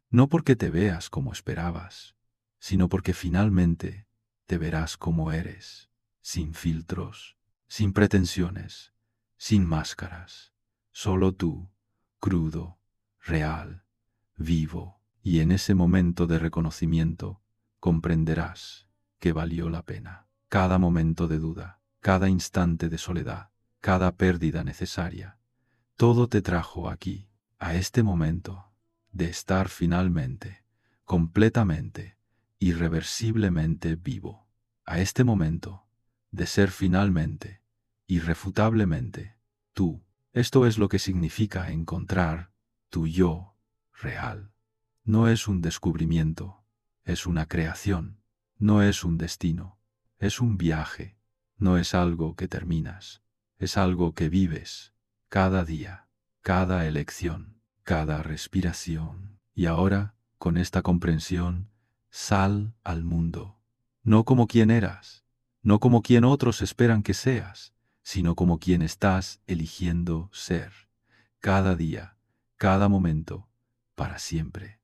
No porque te veas como esperabas, sino porque finalmente te verás como eres, sin filtros, sin pretensiones, sin máscaras, solo tú, crudo, real, vivo, y en ese momento de reconocimiento comprenderás que valió la pena. Cada momento de duda, cada instante de soledad, cada pérdida necesaria, todo te trajo aquí, a este momento, de estar finalmente, completamente, irreversiblemente vivo, a este momento, de ser finalmente, irrefutablemente, tú. Esto es lo que significa encontrar tu yo real. No es un descubrimiento, es una creación, no es un destino, es un viaje, no es algo que terminas, es algo que vives cada día, cada elección, cada respiración. Y ahora, con esta comprensión, sal al mundo, no como quien eras, no como quien otros esperan que seas, sino como quien estás eligiendo ser, cada día, cada momento, para siempre.